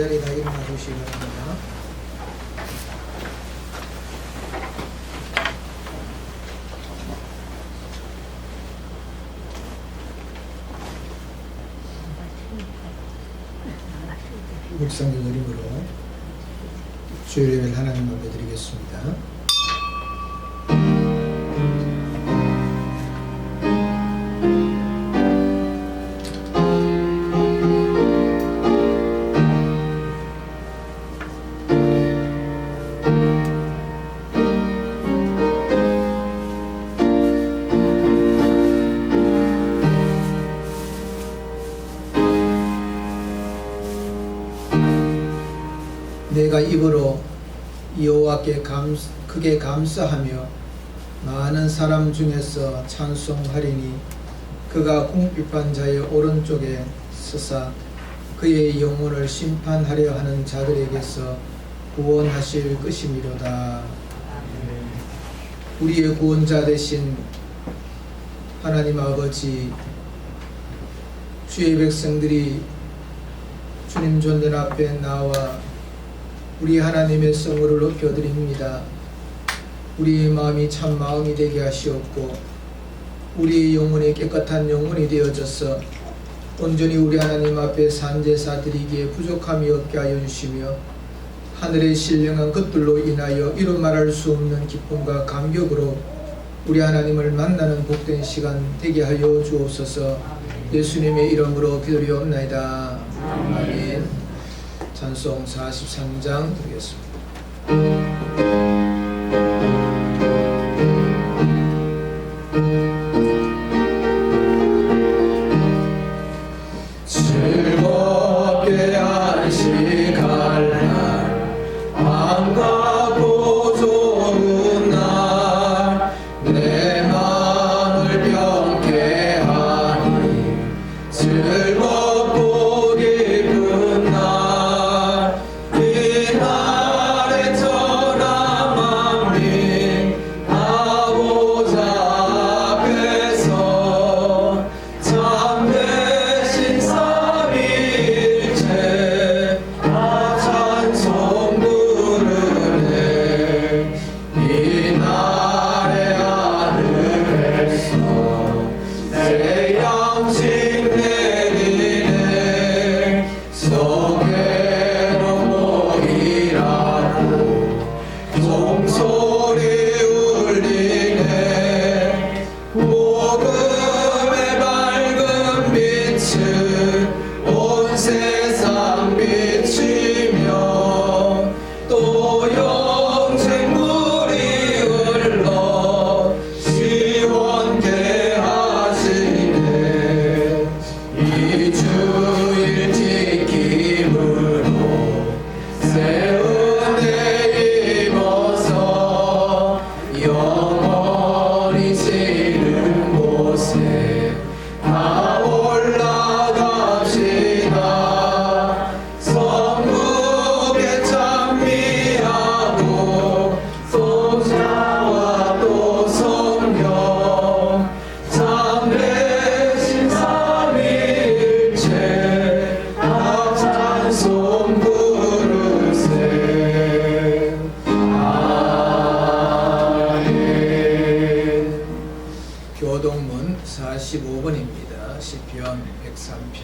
제자리 다 일어나 주시기 바랍니다. 묵상의 그림으로 주일 예배를 하나님 앞에 드리겠습니다. 내가 입으로 여호와께 크게 감사하며 많은 사람 중에서 찬송하리니 그가 궁핍한 자의 오른쪽에 서사 그의 영혼을 심판하려 하는 자들에게서 구원하실 것이미로다. 우리의 구원자 되신 하나님 아버지, 주의 백성들이 주님 존전 앞에 나와 우리 하나님의 성을 높여드립니다. 우리의 마음이 참 마음이 되게 하시옵고 우리의 영혼이 깨끗한 영혼이 되어져서 온전히 우리 하나님 앞에 산제사 드리기에 부족함이 없게 하여 주시며 하늘의 신령한 것들로 인하여 이루 말할 수 없는 기쁨과 감격으로 우리 하나님을 만나는 복된 시간 되게 하여 주옵소서. 예수님의 이름으로 기도리옵나이다. 아멘. 찬송 43장 드리겠습니다. 즐겁게 안식할 날 반갑고 좋은 날 내 마음을 병쾌하니 즐겁고 기쁜 날 이날에 전한 만민 아버지 앞에서 참되신 삼위일체 다 찬송 부르네. 이날에 하늘에서 새 양식 내리네. 성회로 모이라고 종소리 울리네. 복음의 밝은 빛을 온 세상 비치며 또 영생물이 흘러 시원케 하시네. 이 주일 지킴으로 새 은혜 입어서 영원히 지는 곳에 다 올라갑시다. 성국에 찬미하고 소자와 또 성령 참되신 삼위일체 다 찬송 부르세. 아멘. 교동문 45번입니다. 시편 103편.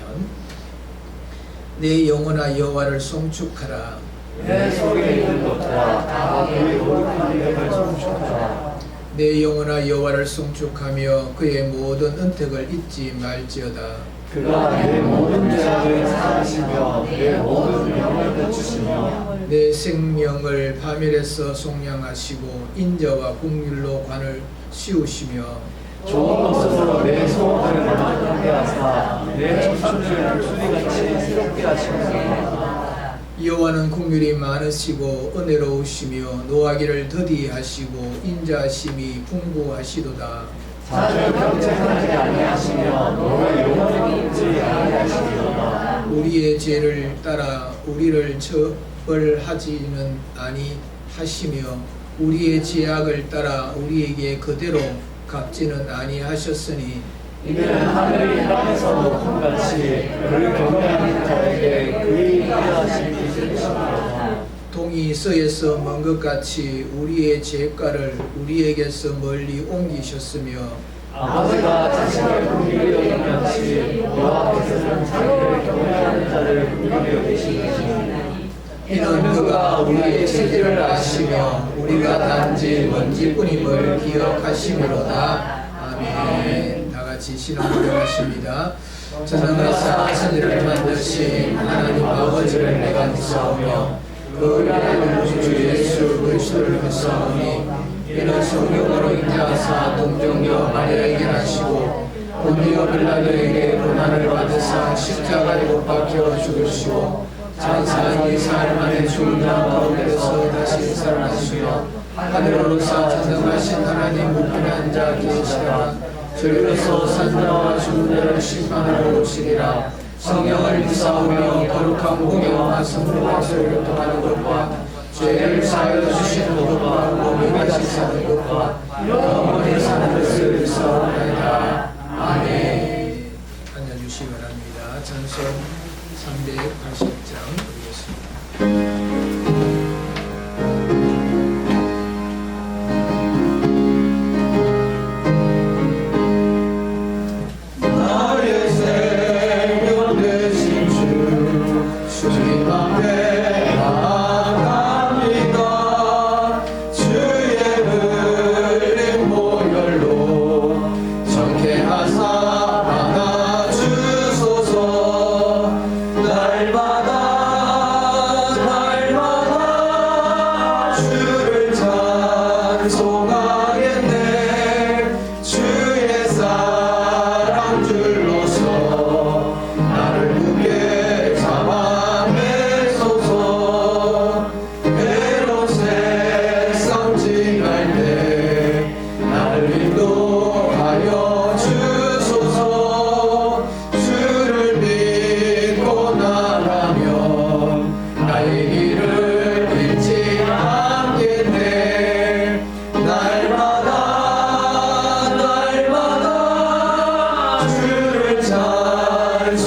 내 영혼아 여호와를 송축하라. 내 속에 있는 것과 다 그의 거룩한 이름을 송축하라. 내 영혼아 여호와를 송축하며 그의 모든 은택을 잊지 말지어다. 그가 내 모든 죄악을 사하시며 내 모든 병을 고치시며 내 생명을 파멸에서 속량하시고 인자와 긍휼로 관을 씌우시며 좋은 것으로 내 소원을 만족하게 하사 내 춘추를 수리같이 새롭게 하시며 여호와는 긍휼이 많으시고 은혜로우시며 노하기를 더디하시고 인자심이 풍부하시도다. 자주 경쟁하지 아니하시며 너를 영원히 잊지 아니하시리로다. 우리의 죄를 따라 우리를 처벌하지는 아니하시며 우리의 죄악을 따라 우리에게 그대로 갚지는 아니하셨으니 이는 하늘이 땅에서도 같이 그를 경외하는 자에게 그의 인자하심이 있으시니라. 동이 서에서 먼 것 같이 우리의 죄가를 우리에게서 멀리 옮기셨으며 아버지가 자신을 긍휼히 여김같이 여호와께서는 자기를 경외하는 자를 긍휼히 여기시니 이는 그가 우리의 죄를 아시며 우리가 단지 먼지뿐임을 기억하심이로다. 아멘. 다 같이 신앙 고백하십니다. 전능하사 천지를 만드신 하나님 아버지를 내가 믿사오며 그 위대한 주 예수 그리스도를 믿사오니 이는 성령으로 인자하사 동정녀 마리아에게 나시고 본디오 빌라도에게 고난을 받으사 십자가에 못 박혀 죽으시고 장사 2살 만에 죽은 자 가운데서 다시 살아나시며 하늘로 올라 전능하신 하나님 우편한 자 계시다가 저리로서 산자와 죽은 자를 심판하러 오시리라. 성령을 믿사오며 거룩한 공예와 성령과 교통하는 것과 죄를 사하여 주시는 것과 몸이 다시 사는 것과 영원히 사는 것을 믿사오나이다. 아멘. 앉아주시기 바랍니다. 찬송 380장 드리겠습니다. 나의 생명 되신 주 주님 앞에 나아갑니다. 주의 흘린 보혈로 정케 하사 안아주소서. 날마다 주를 찬송하겠네. 주의 사랑 줄로서 나를 굳게 잡아내소서. 외로운 세상 지날 때 나를 인도하여 주소서. 주를 믿고 나가면 나의 길을 잃지 않겠네. 날마다 주를 찬송하겠네.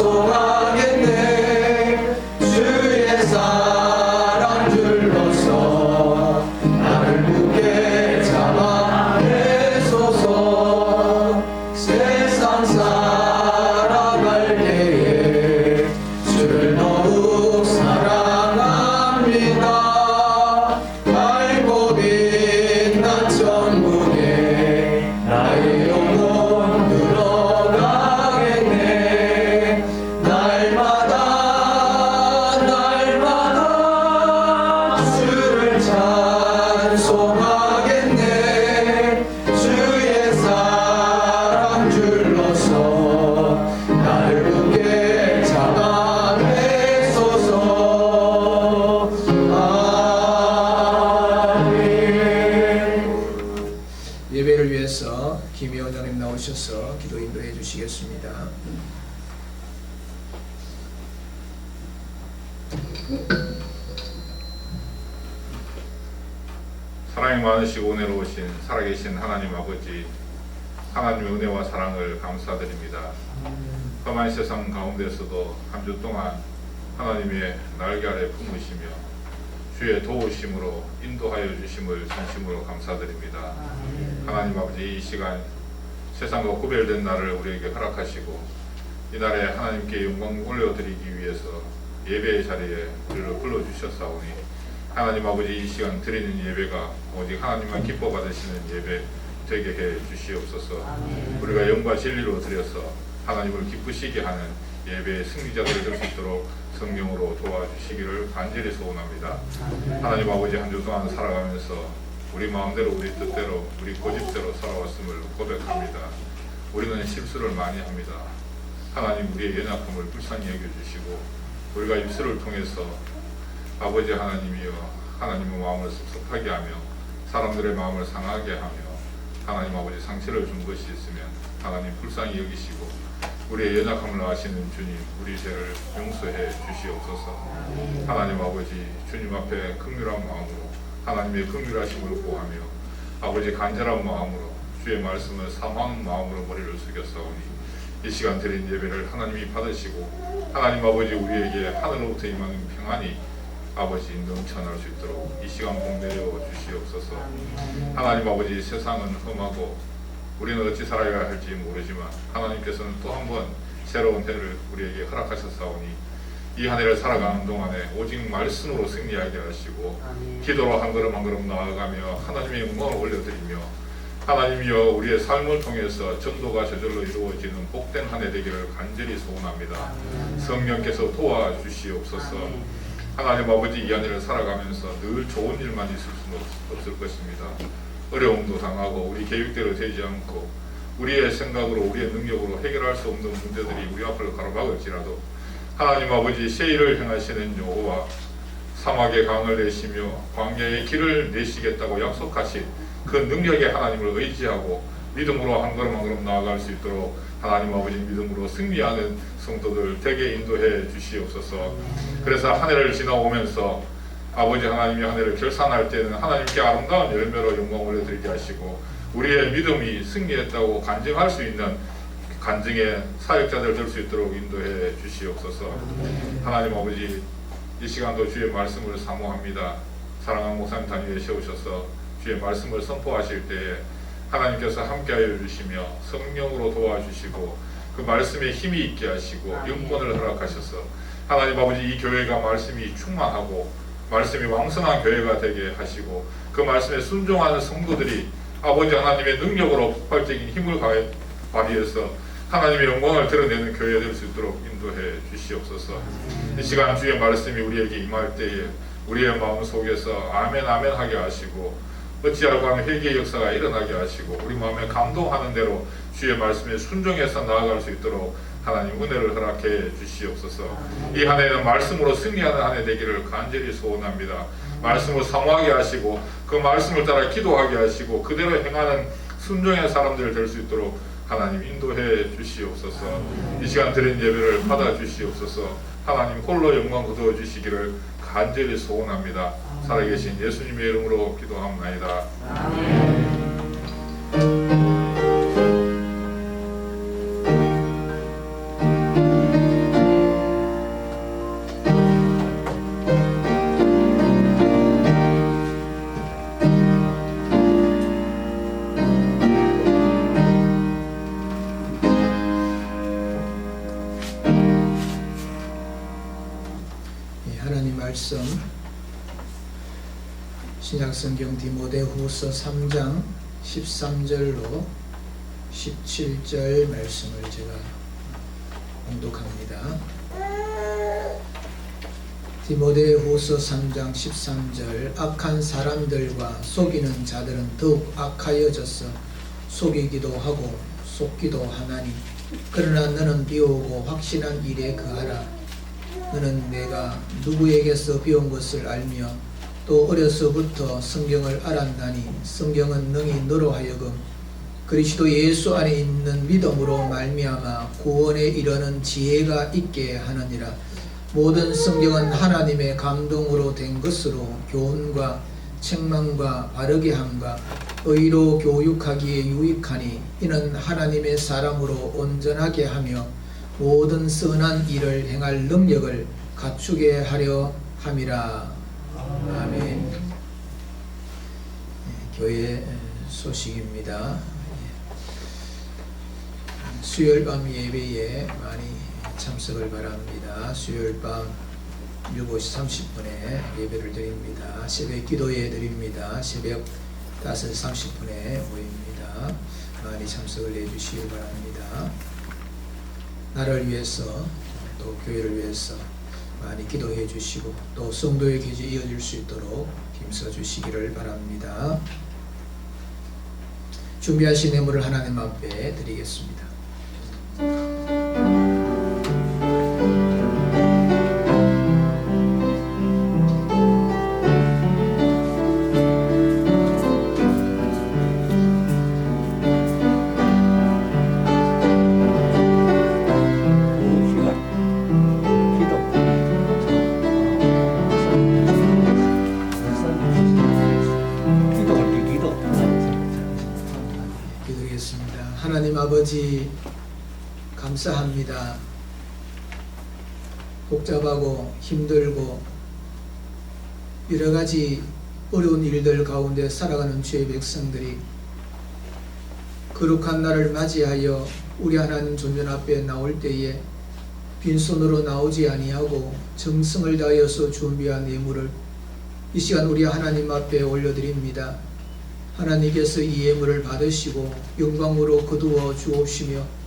주의 사랑 줄로서 나를 굳게 잡아내소서. 세상 살아갈 때에 주를 더욱 사랑합니다. 밝고 빛난 천국에 나의 영혼 들어가겠네. 날마다 주를 찬송하겠네. 주의 사랑 줄로서 나를 굳게 잡아내소서. 아멘. 예배를 위해서 김희 원장님 나오셔서 기도 인도해 주시겠습니다. 사랑이 많으시고 은혜로우신 살아계신 하나님 아버지, 하나님의 은혜와 사랑을 감사드립니다. 험한 세상 가운데서도 한 주 동안 하나님의 날개 아래 품으시며 주의 도우심으로 인도하여 주심을 진심으로 감사드립니다. 하나님 아버지, 이 시간 세상과 구별된 날을 우리에게 허락하시고 이 날에 하나님께 영광 올려드리기 위해서 예배의 자리에 우리를 불러주셨사오니 하나님 아버지, 이 시간 드리는 예배가 오직 하나님만 기뻐 받으시는 예배 되게 해 주시옵소서. 우리가 영과 진리로 드려서 하나님을 기쁘시게 하는 예배의 승리자들이 될 수 있도록 성령으로 도와주시기를 간절히 소원합니다. 하나님 아버지, 한 주 동안 살아가면서 우리 마음대로 우리 뜻대로 우리 고집대로 살아왔음을 고백합니다. 우리는 실수를 많이 합니다. 하나님, 우리의 연약함을 불쌍히 여겨주시고 우리가 입술을 통해서 아버지 하나님이여 하나님의 마음을 섭섭하게 하며 사람들의 마음을 상하게 하며 하나님 아버지 상처를 준 것이 있으면 하나님 불쌍히 여기시고 우리의 연약함을 아시는 주님, 우리 죄를 용서해 주시옵소서. 하나님 아버지, 주님 앞에 긍휼한 마음으로 하나님의 긍휼하심을 구하며 아버지 간절한 마음으로 주의 말씀을 사모하는 마음으로 머리를 숙였사오니 이 시간 드린 예배를 하나님이 받으시고 하나님 아버지 우리에게 하늘로부터 임하는 평안이 아버지 넘쳐날 수 있도록 이 시간 복 내려 주시옵소서. 하나님 아버지 세상은 험하고 우리는 어찌 살아야 할지 모르지만 하나님께서는 또 한 번 새로운 해를 우리에게 허락하셨사오니 이 한 해를 살아가는 동안에 오직 말씀으로 승리하게 하시고 기도로 한 걸음 한 걸음 나아가며 하나님의 영광을 올려드리며 하나님이여 우리의 삶을 통해서 전도가 저절로 이루어지는 복된 한 해 되기를 간절히 소원합니다. 성령께서 도와주시옵소서. 하나님 아버지 이 한 해를 살아가면서 늘 좋은 일만 있을 수는 없을 것입니다. 어려움도 당하고 우리 계획대로 되지 않고 우리의 생각으로 우리의 능력으로 해결할 수 없는 문제들이 우리 앞을 가로막을지라도 하나님 아버지 세일을 행하시는 여호와 사막의 강을 내시며 광야의 길을 내시겠다고 약속하신 그 능력의 하나님을 의지하고 믿음으로 한 걸음 한 걸음 나아갈 수 있도록 하나님 아버지 믿음으로 승리하는 성도들 되게 인도해 주시옵소서. 그래서 한 해를 지나오면서 아버지 하나님이 한 해를 결산할 때는 하나님께 아름다운 열매로 영광 올려드리게 하시고 우리의 믿음이 승리했다고 간증할 수 있는 간증의 사역자들 될 수 있도록 인도해 주시옵소서. 하나님 아버지 이 시간도 주의 말씀을 사모합니다. 사랑하는 목사님 단위에 세우셔서 주의 말씀을 선포하실 때에 하나님께서 함께하여 주시며 성령으로 도와주시고 그 말씀에 힘이 있게 하시고 영권을 허락하셔서 하나님 아버지 이 교회가 말씀이 충만하고 말씀이 왕성한 교회가 되게 하시고 그 말씀에 순종하는 성도들이 아버지 하나님의 능력으로 폭발적인 힘을 발휘해서 하나님의 영광을 드러내는 교회 될 수 있도록 인도해 주시옵소서. 이 시간 주의 말씀이 우리에게 임할 때에 우리의 마음 속에서 아멘 아멘 하게 하시고 어찌하고 하면 회개의 역사가 일어나게 하시고 우리 마음에 감동하는 대로 주의 말씀에 순종해서 나아갈 수 있도록 하나님 은혜를 허락해 주시옵소서. 이 한 해는 말씀으로 승리하는 한 해 되기를 간절히 소원합니다. 말씀을 사모하게 하시고 그 말씀을 따라 기도하게 하시고 그대로 행하는 순종의 사람들 될 수 있도록 하나님 인도해 주시옵소서. 이 시간 드린 예배를 받아 주시옵소서. 하나님 홀로 영광 거두어 주시기를 간절히 소원합니다. 살아계신 예수님의 이름으로 기도합나이다. 하나님 말씀 신약성경 디모데후서 3장 13절로 17절 말씀을 제가 봉독합니다. 디모데후서 3장 13절 악한 사람들과 속이는 자들은 더욱 악하여져서 속이기도 하고 속기도 하나니 그러나 너는 비오고 확신한 일에 거하라. 너는 내가 누구에게서 배운 것을 알며 또 어려서부터 성경을 알았나니 성경은 능히 너로 하여금 그리스도 예수 안에 있는 믿음으로 말미암아 구원에 이르는 지혜가 있게 하느니라. 모든 성경은 하나님의 감동으로 된 것으로 교훈과 책망과 바르게 함과 의로 교육하기에 유익하니 이는 하나님의 사람으로 온전하게 하며 모든 선한 일을 행할 능력을 갖추게 하려 함이라. 아멘. 교회 소식입니다. 수요일 밤 예배에 많이 참석을 바랍니다. 수요일 밤 7시 30분에 예배를 드립니다. 새벽 기도회 드립니다. 새벽 5시 30분에 모입니다. 많이 참석을 해주시기 바랍니다. 나를 위해서 또 교회를 위해서 많이 기도해 주시고 또 성도의 기지 이어질 수 있도록 힘써 주시기를 바랍니다. 준비하신 예물을 하나님 앞에 드리겠습니다. 기도하겠습니다. 하나님 아버지, 감사합니다. 복잡하고 힘들고 여러 가지 어려운 일들 가운데 살아가는 주의 백성들이 거룩한 날을 맞이하여 우리 하나님 존전 앞에 나올 때에 빈손으로 나오지 아니하고 정성을 다하여서 준비한 예물을 이 시간 우리 하나님 앞에 올려드립니다. 하나님께서 이 예물을 받으시고 영광으로 거두어 주옵시며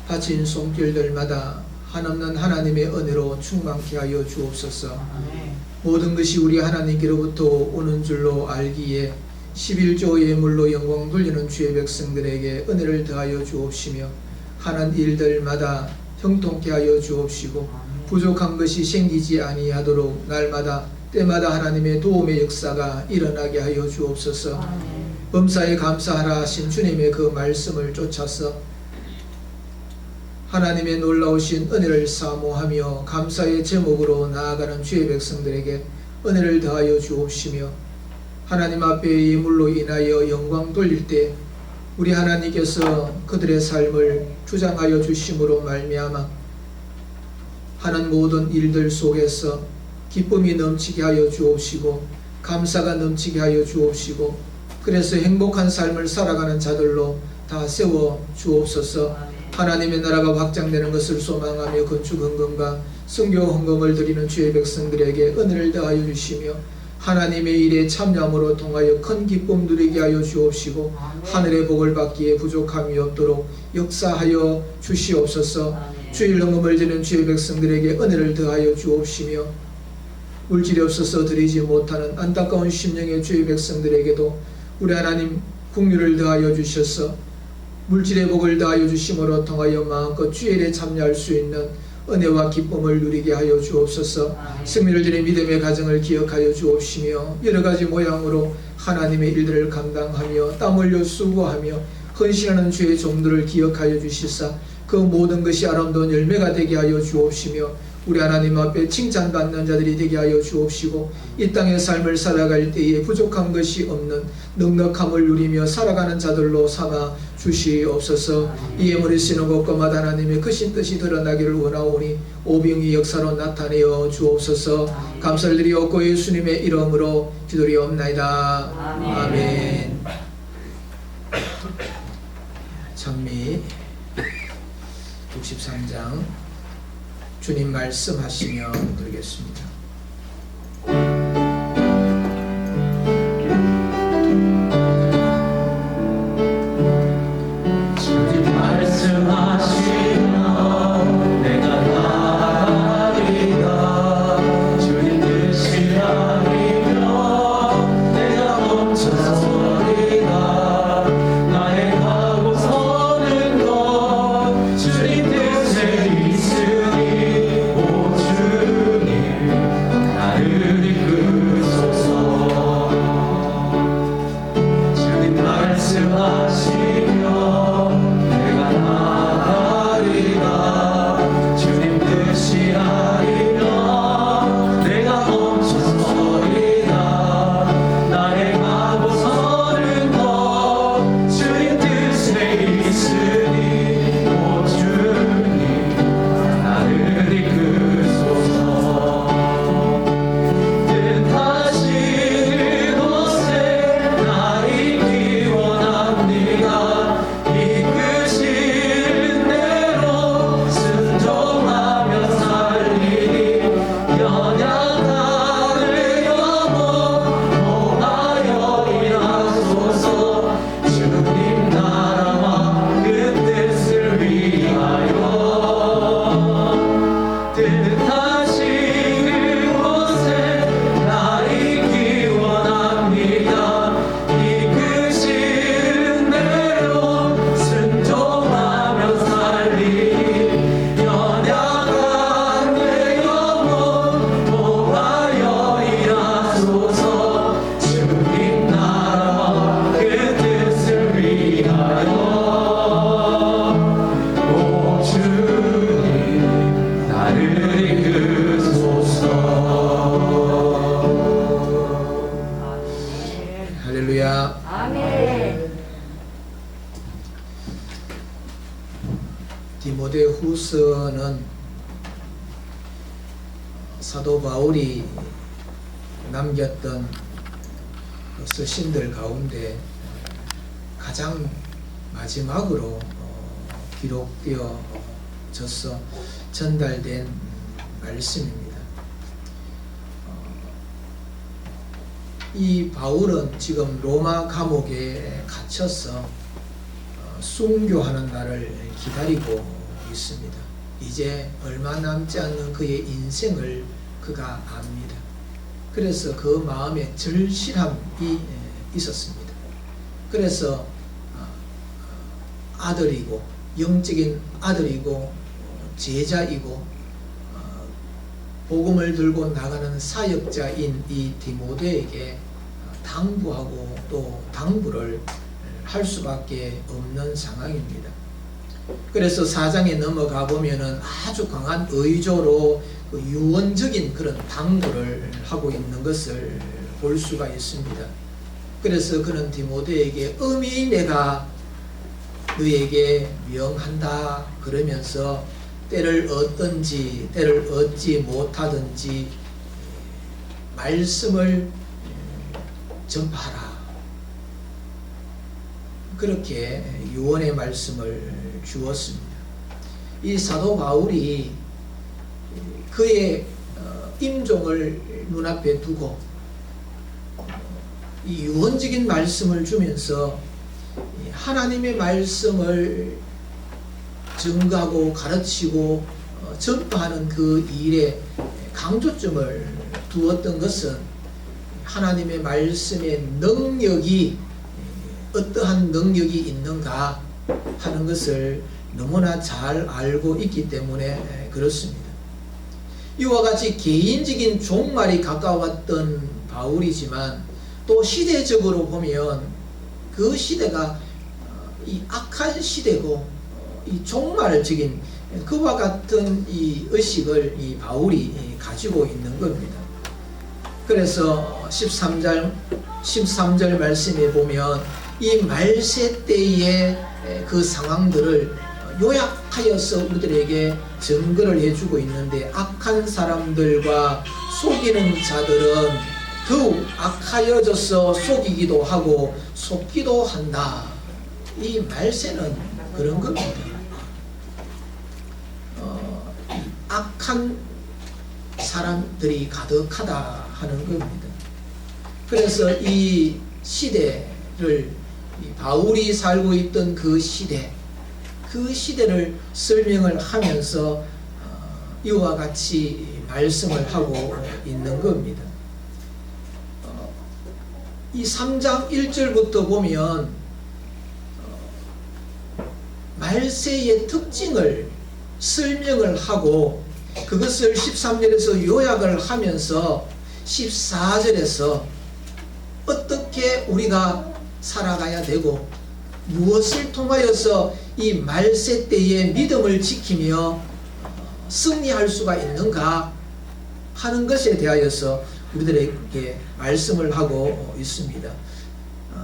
바친 손길들마다 한없는 하나님의 은혜로 충만케 하여 주옵소서. 모든 것이 우리 하나님께로부터 오는 줄로 알기에 11조 예물로 영광 돌리는 주의 백성들에게 은혜를 더하여 주옵시며 하는 일들마다 형통케 하여 주옵시고 부족한 것이 생기지 아니하도록 날마다 때마다 하나님의 도움의 역사가 일어나게 하여 주옵소서. 범사에 감사하라 하신 주님의 그 말씀을 쫓아서 하나님의 놀라우신 은혜를 사모하며 감사의 제목으로 나아가는 주의 백성들에게 은혜를 더하여 주옵시며 하나님 앞에 예물로 인하여 영광 돌릴 때 우리 하나님께서 그들의 삶을 주장하여 주심으로 말미암아 하는 모든 일들 속에서 기쁨이 넘치게 하여 주옵시고 감사가 넘치게 하여 주옵시고 그래서 행복한 삶을 살아가는 자들로 다 세워 주옵소서. 하나님의 나라가 확장되는 것을 소망하며 건축 헌금과 선교 헌금을 드리는 주의 백성들에게 은혜를 더하여 주시며 하나님의 일에 참여함으로 통하여 큰 기쁨 누리게 하여 주옵시고 하늘의 복을 받기에 부족함이 없도록 역사하여 주시옵소서. 주일 헌금을 드리는 주의 백성들에게 은혜를 더하여 주옵시며 물질이 없어서 드리지 못하는 안타까운 심령의 주의 백성들에게도 우리 하나님 긍휼을 더하여 주셔서 물질의 복을 더하여 주심으로 통하여 마음껏 주의 일에 참여할 수 있는 은혜와 기쁨을 누리게 하여 주옵소서. 승리를 드린 믿음의 가정을 기억하여 주옵시며 여러 가지 모양으로 하나님의 일들을 감당하며 땀 흘려 수고하며 헌신하는 주의 종들을 기억하여 주시사 그 모든 것이 아름다운 열매가 되게 하여 주옵시며 우리 하나님 앞에 칭찬받는 자들이 되게 하여 주옵시고 이 땅의 삶을 살아갈 때에 부족한 것이 없는 넉넉함을 누리며 살아가는 자들로 삼아 주시옵소서. 이 예물을 쓰는 곳곳마다 하나님의 크신 뜻이 드러나기를 원하오니 오병이 역사로 나타내어 주옵소서. 감사를 드리옵고 예수님의 이름으로 기도리옵나이다. 아멘. 찬미 63장 주님 말씀하시며 드리겠습니다. 주님 말씀하시며 내가 나아가리라. 주님 뜻이 아니며 내가 멈춰서리라. 나의 가고 서는 것 주님 뜻에 있으니 오 주님 후서는 사도 바울이 남겼던 그 서신들 가운데 가장 마지막으로 기록되어져서 전달된 말씀입니다. 이 바울은 지금 로마 감옥에 갇혀서 순교하는 날을 기다리고 있습니다. 이제 얼마 남지 않는 그의 인생을 그가 압니다. 그래서 그 마음에 절실함이 있었습니다. 그래서 아들이고 영적인 아들이고 제자이고 복음을 들고 나가는 사역자인 이 디모데에게 당부하고 또 당부를 할 수밖에 없는 상황입니다. 그래서 4장에 넘어가 보면은 아주 강한 의조로 그 유언적인 그런 당부를 하고 있는 것을 볼 수가 있습니다. 그래서 그는 디모데에게 엄히 내가 너에게 명한다 그러면서 때를 얻든지 때를 얻지 못하든지 말씀을 전파하라. 그렇게 유언의 말씀을 주었습니다. 이 사도 바울이 그의 임종을 눈앞에 두고 이 유언적인 말씀을 주면서 하나님의 말씀을 증거하고 가르치고 전파하는 그 일에 강조점을 두었던 것은 하나님의 말씀의 능력이 어떠한 능력이 있는가 하는 것을 너무나 잘 알고 있기 때문에 그렇습니다. 이와 같이 개인적인 종말이 가까웠던 바울이지만 또 시대적으로 보면 그 시대가 이 악한 시대고 이 종말적인 그와 같은 이 의식을 이 바울이 가지고 있는 겁니다. 그래서 13절 말씀에 보면 이 말세 때의 그 상황들을 요약하여서 우리들에게 증거를 해주고 있는데 악한 사람들과 속이는 자들은 더욱 악하여져서 속이기도 하고 속기도 한다. 이 말세는 그런 겁니다. 악한 사람들이 가득하다 하는 겁니다. 그래서 이 시대를 바울이 살고 있던 그 시대를 설명을 하면서 이와 같이 말씀을 하고 있는 겁니다. 이 3장 1절부터 보면 말세의 특징을 설명을 하고 그것을 13절에서 요약을 하면서 14절에서 어떻게 우리가 살아가야 되고 무엇을 통하여서 이 말세 때의 믿음을 지키며 승리할 수가 있는가 하는 것에 대하여서 우리들에게 말씀을 하고 있습니다.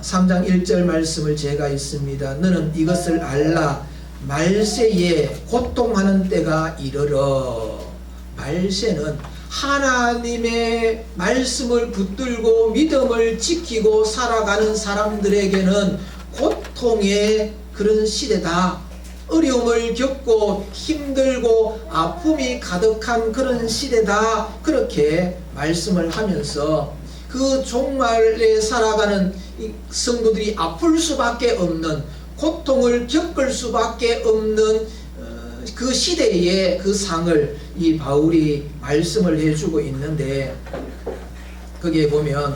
3장 1절 말씀을 제가 있습니다. 너는 이것을 알라. 말세에 고통하는 때가 이르러. 말세는 하나님의 말씀을 붙들고 믿음을 지키고 살아가는 사람들에게는 고통의 그런 시대다. 어려움을 겪고 힘들고 아픔이 가득한 그런 시대다. 그렇게 말씀을 하면서 그 종말에 살아가는 성도들이 아플 수밖에 없는 고통을 겪을 수밖에 없는 그 시대의 그 상을 이 바울이 말씀을 해주고 있는데 거기에 보면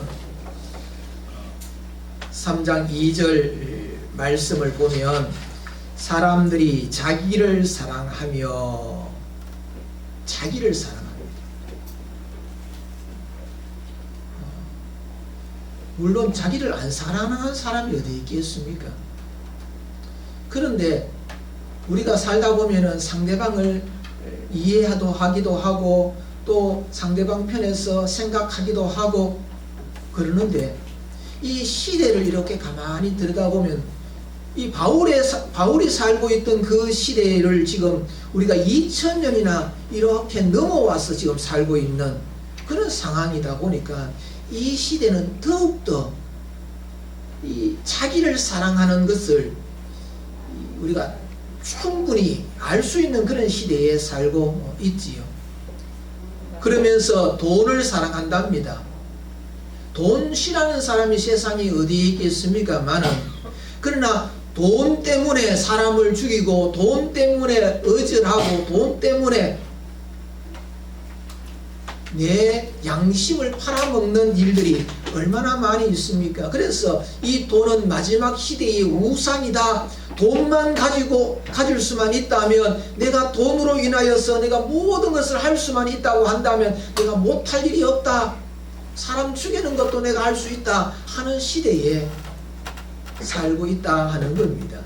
3장 2절 말씀을 보면 사람들이 자기를 사랑하며 자기를 사랑합니다. 물론 자기를 안 사랑하는 사람이 어디 있겠습니까? 그런데 우리가 살다 보면은 상대방을 이해하기도 하고 또 상대방 편에서 생각하기도 하고 그러는데 이 시대를 이렇게 가만히 들여다보면 이 바울이 살고 있던 그 시대를 지금 우리가 2000년이나 이렇게 넘어와서 지금 살고 있는 그런 상황이다 보니까 이 시대는 더욱더 이 자기를 사랑하는 것을 우리가 충분히 알 수 있는 그런 시대에 살고 있지요. 그러면서 돈을 사랑한답니다. 돈 싫어하는 사람이 세상에 어디 있겠습니까마는, 그러나 돈 때문에 사람을 죽이고 돈 때문에 어절하고 돈 때문에 내 양심을 팔아먹는 일들이 얼마나 많이 있습니까? 그래서 이 돈은 마지막 시대의 우상이다. 돈만 가질 수만 있다면, 내가 돈으로 인하여서 내가 모든 것을 할 수만 있다고 한다면 내가 못할 일이 없다. 사람 죽이는 것도 내가 할 수 있다 하는 시대에 살고 있다 하는 겁니다.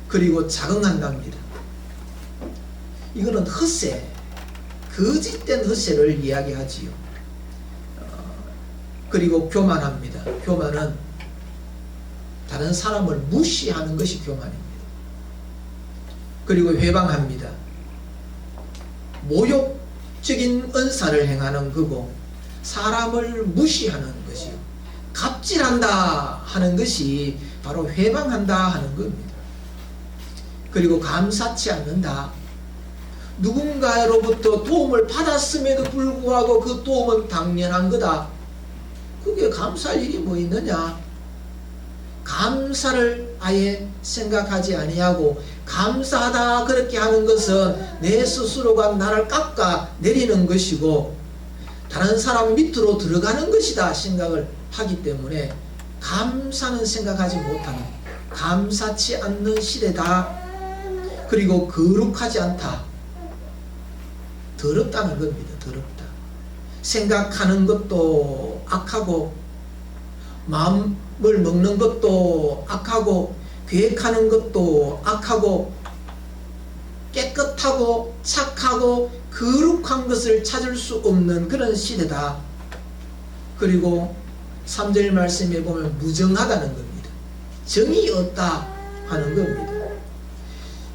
그리고 자긍한답니다. 이거는 헛세, 거짓된 헛세를 이야기하지요. 그리고 교만합니다. 교만은 다른 사람을 무시하는 것이 교만입니다. 그리고 회방합니다. 모욕적인 언사를 행하는 거고, 사람을 무시하는 것이요. 갑질한다 하는 것이 바로 회방한다 하는 겁니다. 그리고 감사치 않는다. 누군가로부터 도움을 받았음에도 불구하고 그 도움은 당연한 거다. 그게 감사할 일이 뭐 있느냐? 감사를 아예 생각하지 아니하고, 감사하다 그렇게 하는 것은 내 스스로가 나를 깎아 내리는 것이고 다른 사람 밑으로 들어가는 것이다 생각을 하기 때문에 감사는 생각하지 못하는, 감사치 않는 시대다. 그리고 거룩하지 않다. 더럽다는 겁니다. 더럽다. 생각하는 것도 악하고, 마음을 먹는 것도 악하고, 계획하는 것도 악하고, 깨끗하고 착하고 거룩한 것을 찾을 수 없는 그런 시대다. 그리고 3절 말씀에 보면 무정하다는 겁니다. 정이 없다 하는 겁니다.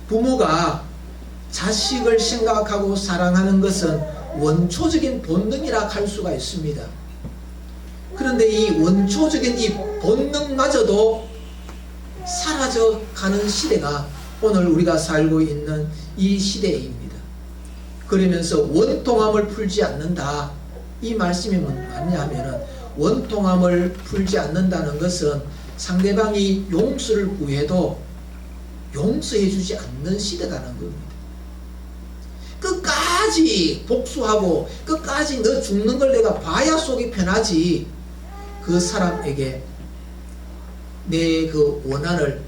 부모가 자식을 생각하고 사랑하는 것은 원초적인 본능이라 할 수가 있습니다. 그런데 이 원초적인 이 본능마저도 사라져 가는 시대가 오늘 우리가 살고 있는 이 시대입니다. 그러면서 원통함을 풀지 않는다. 이 말씀이 뭐냐 하면은, 원통함을 풀지 않는다는 것은 상대방이 용서를 구해도 용서해 주지 않는 시대라는 겁니다. 끝까지 복수하고 끝까지 너 죽는 걸 내가 봐야 속이 편하지, 그 사람에게 내 그 원한을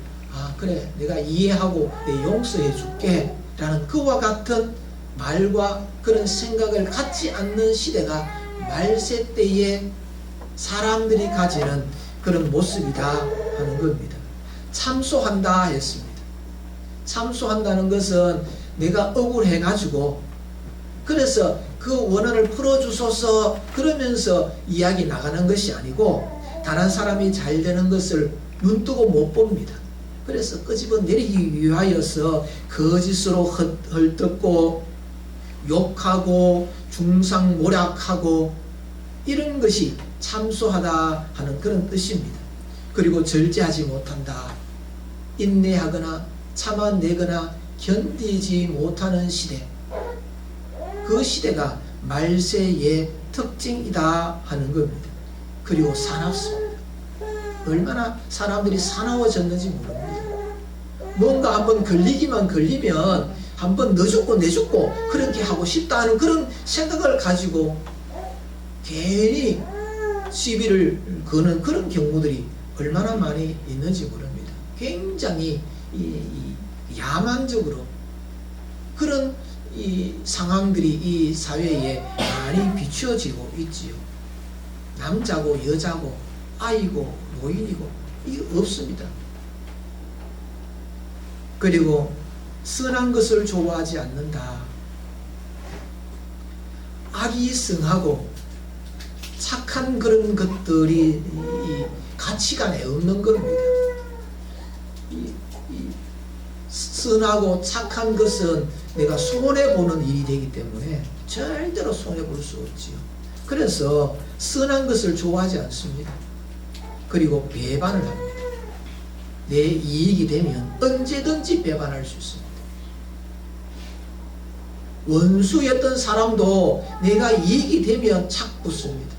그래 내가 이해하고 내 용서해 줄게 라는 그와 같은 말과 그런 생각을 갖지 않는 시대가 말세 때에 사람들이 가지는 그런 모습이다 하는 겁니다. 참소한다 했습니다. 참소한다는 것은 내가 억울해 가지고 그래서 그 원한을 풀어주소서 그러면서 이야기 나가는 것이 아니고, 다른 사람이 잘 되는 것을 눈뜨고 못 봅니다. 그래서 끄집어 내리기 위하여서 거짓으로 헐뜯고 욕하고 중상모략하고 이런 것이 참소하다 하는 그런 뜻입니다. 그리고 절제하지 못한다. 인내하거나 참아내거나 견디지 못하는 시대, 그 시대가 말세의 특징이다 하는 겁니다. 그리고 사납습니다. 얼마나 사람들이 사나워졌는지 모릅니다. 뭔가 한번 걸리기만 걸리면 한번 너 죽고 내 죽고 그렇게 하고 싶다 하는 그런 생각을 가지고 괜히 시비를 거는 그런 경우들이 얼마나 많이 있는지 모릅니다. 굉장히 야만적으로 그런 이 상황들이 이 사회에 많이 비추어지고 있지요. 남자고 여자고 아이고 노인이고 이게 없습니다. 그리고 선한 것을 좋아하지 않는다. 악의성하고 착한 그런 것들이 이 가치관에 없는 겁니다. 선하고 착한 것은 내가 손해보는 일이 되기 때문에 절대로 손해볼 수 없지요. 그래서 선한 것을 좋아하지 않습니다. 그리고 배반을 합니다. 내 이익이 되면 언제든지 배반할 수 있습니다. 원수였던 사람도 내가 이익이 되면 착 붙습니다.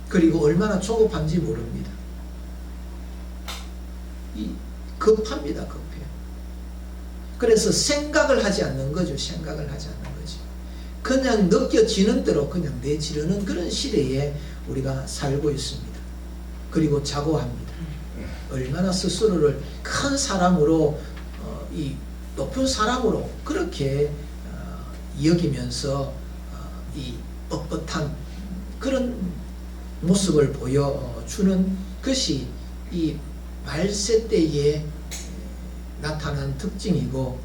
그리고 얼마나 조급한지 모릅니다. 급합니다. 급해요. 그래서 생각을 하지 않는 거죠. 생각을 하지 않는 거죠. 그냥 느껴지는 대로 그냥 내지르는 그런 시대에 우리가 살고 있습니다. 그리고 자고합니다. 얼마나 스스로를 큰 사람으로 이 높은 사람으로 그렇게 여기면서 이 뻣뻣한 그런 모습을 보여주는 것이 이 말세 때에 나타난 특징이고,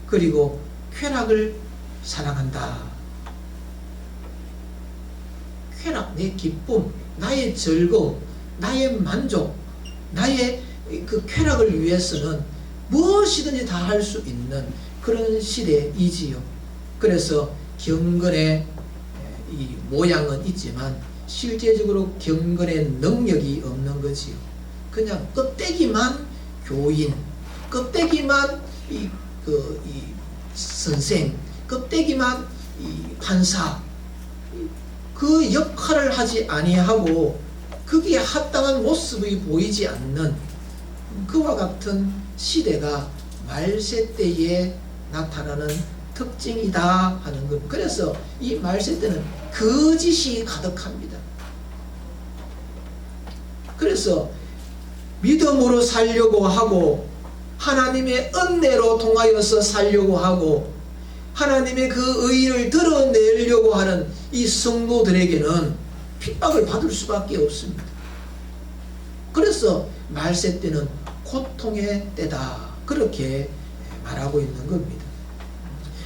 그리고 쾌락을 사랑한다. 쾌락, 내 기쁨, 나의 즐거움, 나의 만족, 나의 그 쾌락을 위해서는 무엇이든지 다 할 수 있는 그런 시대이지요. 그래서 경건의 이 모양은 있지만 실제적으로 경건의 능력이 없는 거지요. 그냥 껍데기만 교인, 껍데기만 이 선생, 껍데기만 이 판사, 그 역할을 하지 아니하고 거기에 합당한 모습이 보이지 않는 그와 같은 시대가 말세 때에 나타나는 특징이다 하는 것. 그래서 이 말세 때는 거짓이 가득합니다. 그래서 믿음으로 살려고 하고 하나님의 은혜로 통하여서 살려고 하고 하나님의 그 의를 드러내려고 하는 이 성도들에게는 핍박을 받을 수밖에 없습니다. 그래서 말세 때는 고통의 때다, 그렇게 말하고 있는 겁니다.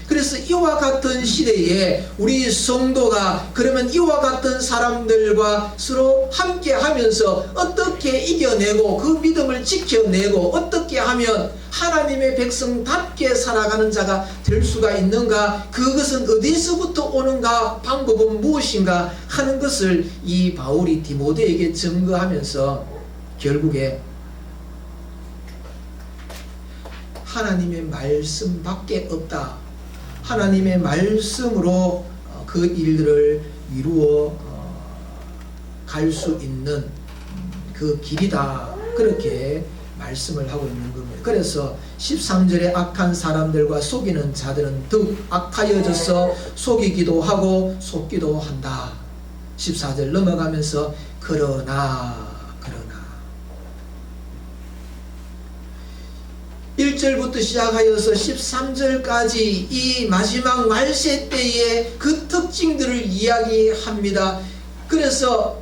그래서 이와 같은 시대에 우리 성도가 그러면 이와 같은 사람들과 서로 함께 하면서 어떻게 이겨내고 그 믿음을 지켜내고 어떻게 하면 하나님의 백성답게 살아가는 자가 될 수가 있는가, 그것은 어디서부터 오는가, 방법은 무엇인가 하는 것을 이 바울이 디모데에게 증거하면서 결국에 하나님의 말씀밖에 없다, 하나님의 말씀으로 그 일들을 이루어 갈 수 있는 그 길이다, 그렇게 말씀을 하고 있는 겁니다. 그래서 13절에 악한 사람들과 속이는 자들은 더욱 악하여져서 속이기도 하고 속기도 한다. 14절 넘어가면서 그러나 1절부터 시작하여서 13절까지 이 마지막 말세 때의 그 특징들을 이야기합니다. 그래서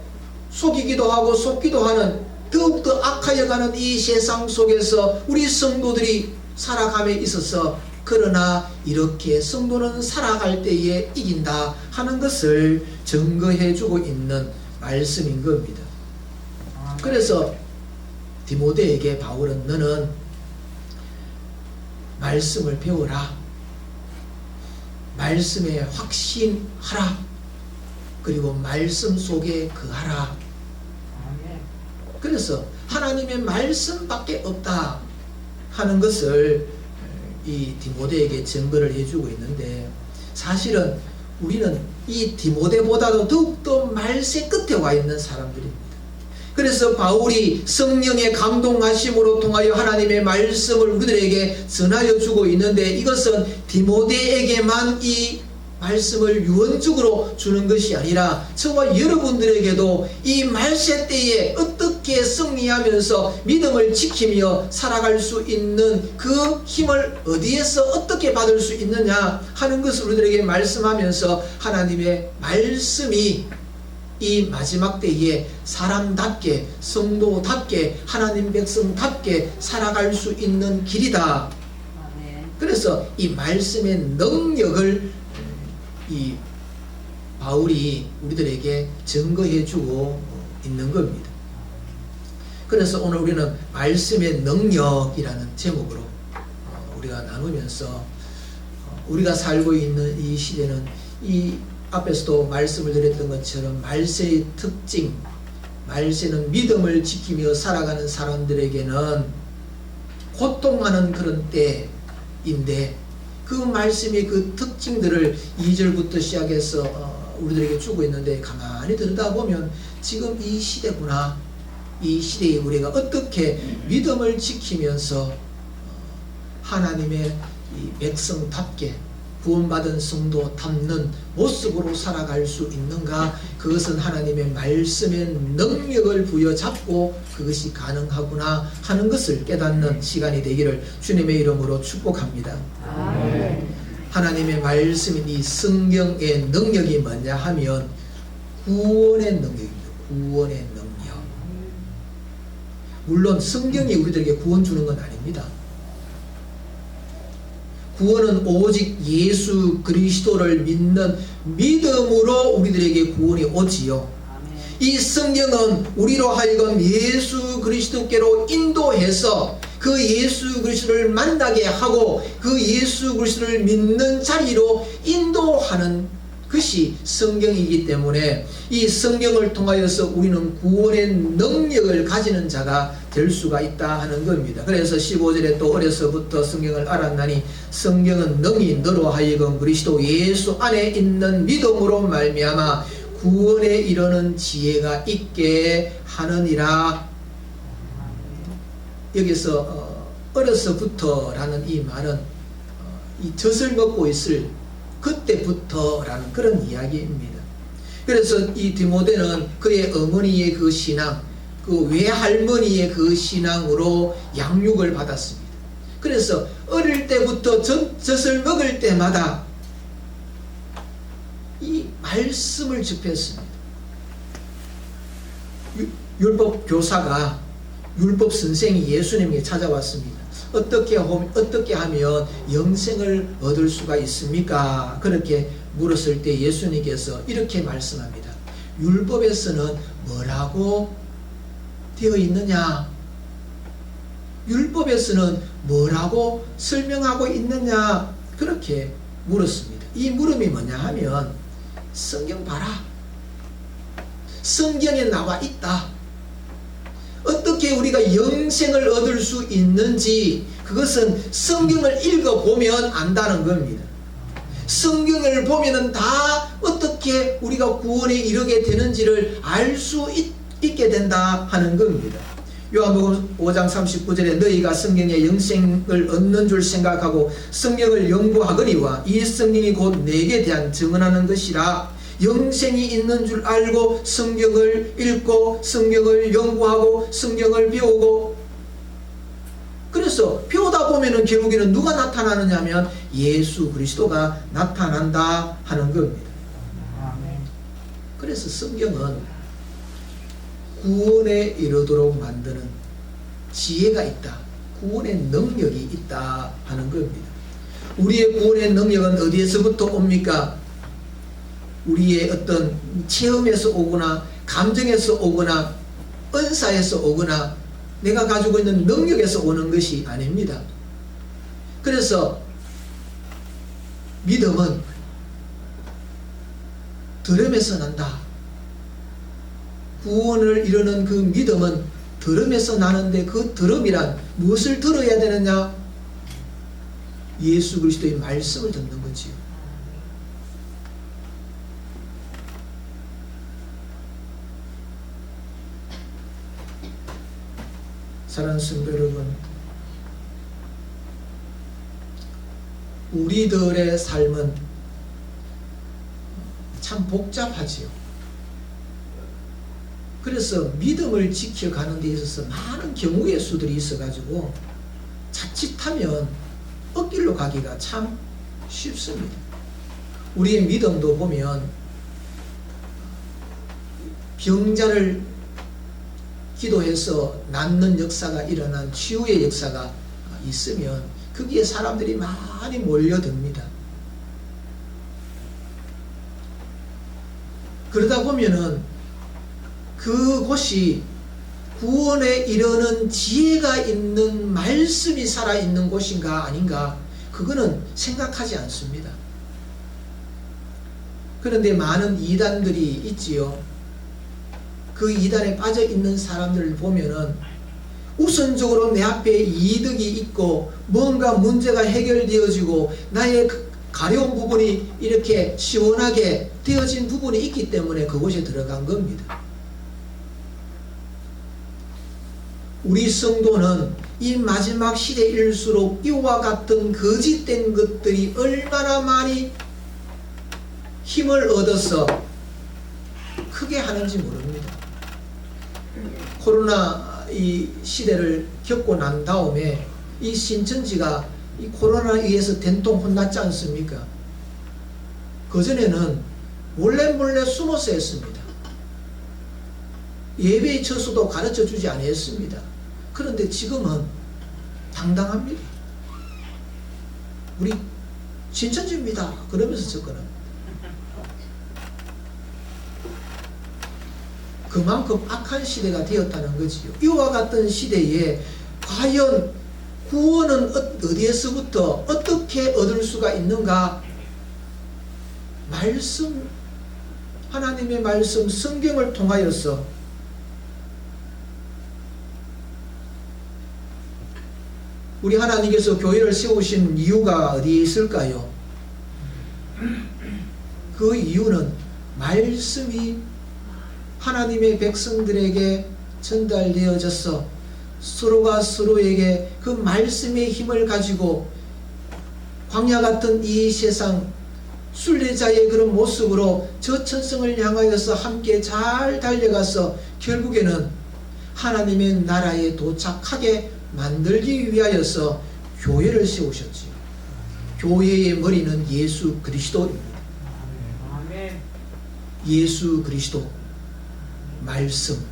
속이기도 하고 속기도 하는, 더욱더 악하여가는 이 세상 속에서 우리 성도들이 살아감에 있어서 그러나 이렇게 성도는 살아갈 때에 이긴다 하는 것을 증거해주고 있는 말씀인 겁니다. 그래서 디모데에게 바울은 너는 말씀을 배워라, 말씀에 확신하라, 그리고 말씀 속에 거하라. 그래서 하나님의 말씀밖에 없다 하는 것을 이 디모데에게 증거를 해주고 있는데, 사실은 우리는 이 디모데보다도 더욱더 말세 끝에 와 있는 사람들입니다. 그래서 바울이 성령의 감동하심으로 통하여 하나님의 말씀을 우리들에게 전하여 주고 있는데, 이것은 디모데에게만 이 말씀을 유언적으로 주는 것이 아니라 저와 여러분들에게도 이 말세 때에 어떻게 승리하면서 믿음을 지키며 살아갈 수 있는 그 힘을 어디에서 어떻게 받을 수 있느냐 하는 것을 우리들에게 말씀하면서 하나님의 말씀이 이 마지막 때에 사람답게, 성도답게, 하나님 백성답게 살아갈 수 있는 길이다. 그래서 이 말씀의 능력을 이 바울이 우리들에게 증거해주고 있는 겁니다. 그래서 오늘 우리는 말씀의 능력이라는 제목으로 우리가 나누면서 우리가 살고 있는 이 시대는 이 앞에서도 말씀을 드렸던 것처럼 말세의 특징, 말세는 믿음을 지키며 살아가는 사람들에게는 고통하는 그런 때인데 그 말씀의 그 특징들을 2절부터 시작해서 우리들에게 주고 있는데 가만히 들여다보면 지금 이 시대구나. 이 시대에 우리가 어떻게 믿음을 지키면서 하나님의 이 백성답게 구원받은 성도 담는 모습으로 살아갈 수 있는가? 그것은 하나님의 말씀의 능력을 부여잡고 그것이 가능하구나 하는 것을 깨닫는 시간이 되기를 주님의 이름으로 축복합니다. 아멘. 하나님의 말씀인 이 성경의 능력이 뭐냐 하면 구원의 능력입니다. 구원의 능력. 물론 성경이 우리들에게 구원 주는 건 아닙니다. 구원은 오직 예수 그리스도를 믿는 믿음으로 우리들에게 구원이 오지요. 이 성경은 우리로 하여금 예수 그리스도께로 인도해서 그 예수 그리스도를 만나게 하고 그 예수 그리스도를 믿는 자리로 인도하는 것이 성경이기 때문에 이 성경을 통하여서 우리는 구원의 능력을 가지는 자가 될 수가 있다 하는 겁니다. 그래서 15절에 또 어려서부터 성경을 알았나니 성경은 능히 너로 하여금 그리스도 예수 안에 있는 믿음으로 말미암아 구원에 이르는 지혜가 있게 하느니라. 여기서 어려서부터라는 이 말은 이 젖을 먹고 있을 그때부터라는 그런 이야기입니다. 그래서 이 디모데는 그의 어머니의 그 신앙, 그 외할머니의 그 신앙으로 양육을 받았습니다. 그래서 어릴 때부터 젖을 먹을 때마다 이 말씀을 접했습니다. 율법 교사가, 율법 선생이 예수님에게 찾아왔습니다. 어떻게 하면 영생을 얻을 수가 있습니까? 그렇게 물었을 때 예수님께서 이렇게 말씀합니다. 율법에서는 뭐라고 되어 있느냐? 율법에서는 뭐라고 설명하고 있느냐? 그렇게 물었습니다. 이 물음이 뭐냐 하면 성경 봐라. 성경에 나와 있다. 어떻게 우리가 영생을 얻을 수 있는지 그것은 성경을 읽어보면 안다는 겁니다. 성경을 보면은 다 어떻게 우리가 구원에 이르게 되는지를 알 수 있게 된다 하는 겁니다. 요한복음 5장 39절에 너희가 성경에 영생을 얻는 줄 생각하고 성경을 연구하거니와 이 성경이 곧 내게 대한 증언하는 것이라. 영생이 있는 줄 알고 성경을 읽고 성경을 연구하고 성경을 배우고 그래서 배우다 보면은 결국에는 누가 나타나느냐 하면 예수 그리스도가 나타난다 하는 겁니다. 그래서 성경은 구원에 이르도록 만드는 지혜가 있다. 구원의 능력이 있다 하는 겁니다. 우리의 구원의 능력은 어디에서부터 옵니까? 우리의 어떤 체험에서 오거나 감정에서 오거나 은사에서 오거나 내가 가지고 있는 능력에서 오는 것이 아닙니다. 그래서 믿음은 들음에서 난다. 구원을 이루는 그 믿음은 들음에서 나는데 그 들음이란 무엇을 들어야 되느냐? 예수 그리스도의 말씀을 듣는 거지요. 사랑하는 성도 여러분, 우리들의 삶은 참 복잡하지요. 그래서 믿음을 지켜가는 데 있어서 많은 경우의 수들이 있어가지고 자칫하면 엇길로 가기가 참 쉽습니다. 우리의 믿음도 보면 병자를 기도해서 낫는 역사가 일어난 치유의 역사가 있으면 거기에 사람들이 많이 몰려듭니다. 그러다 보면은 그곳이 구원에 이르는 지혜가 있는 말씀이 살아있는 곳인가 아닌가, 그거는 생각하지 않습니다. 그런데 많은 이단들이 있지요. 그 이단에 빠져 있는 사람들을 보면은 우선적으로 내 앞에 이득이 있고 뭔가 문제가 해결되어지고 나의 가려운 부분이 이렇게 시원하게 되어진 부분이 있기 때문에 그곳에 들어간 겁니다. 우리 성도는 이 마지막 시대일수록 이와 같은 거짓된 것들이 얼마나 많이 힘을 얻어서 크게 하는지 모릅니다. 코로나 이 시대를 겪고 난 다음에 이 신천지가 이 코로나에 의해서 된통 혼났지 않습니까? 그전에는 몰래 숨어서 했습니다. 예배의 처소도 가르쳐 주지 아니했습니다. 그런데 지금은 당당합니다. 우리 신천지입니다. 그러면서 접근합니다. 그만큼 악한 시대가 되었다는 거지요. 이와 같은 시대에 과연 구원은 어디에서부터 어떻게 얻을 수가 있는가? 말씀, 하나님의 말씀, 성경을 통하여서 우리 하나님께서 교회를 세우신 이유가 어디에 있을까요? 그 이유는 말씀이 하나님의 백성들에게 전달되어져서 서로가 서로에게 그 말씀의 힘을 가지고 광야 같은 이 세상 순례자의 그런 모습으로 저 천성을 향하여서 함께 잘 달려가서 결국에는 하나님의 나라에 도착하게 만들기 위하여서 교회를 세우셨지요. 교회의 머리는 예수 그리스도입니다. 예수 그리스도 말씀.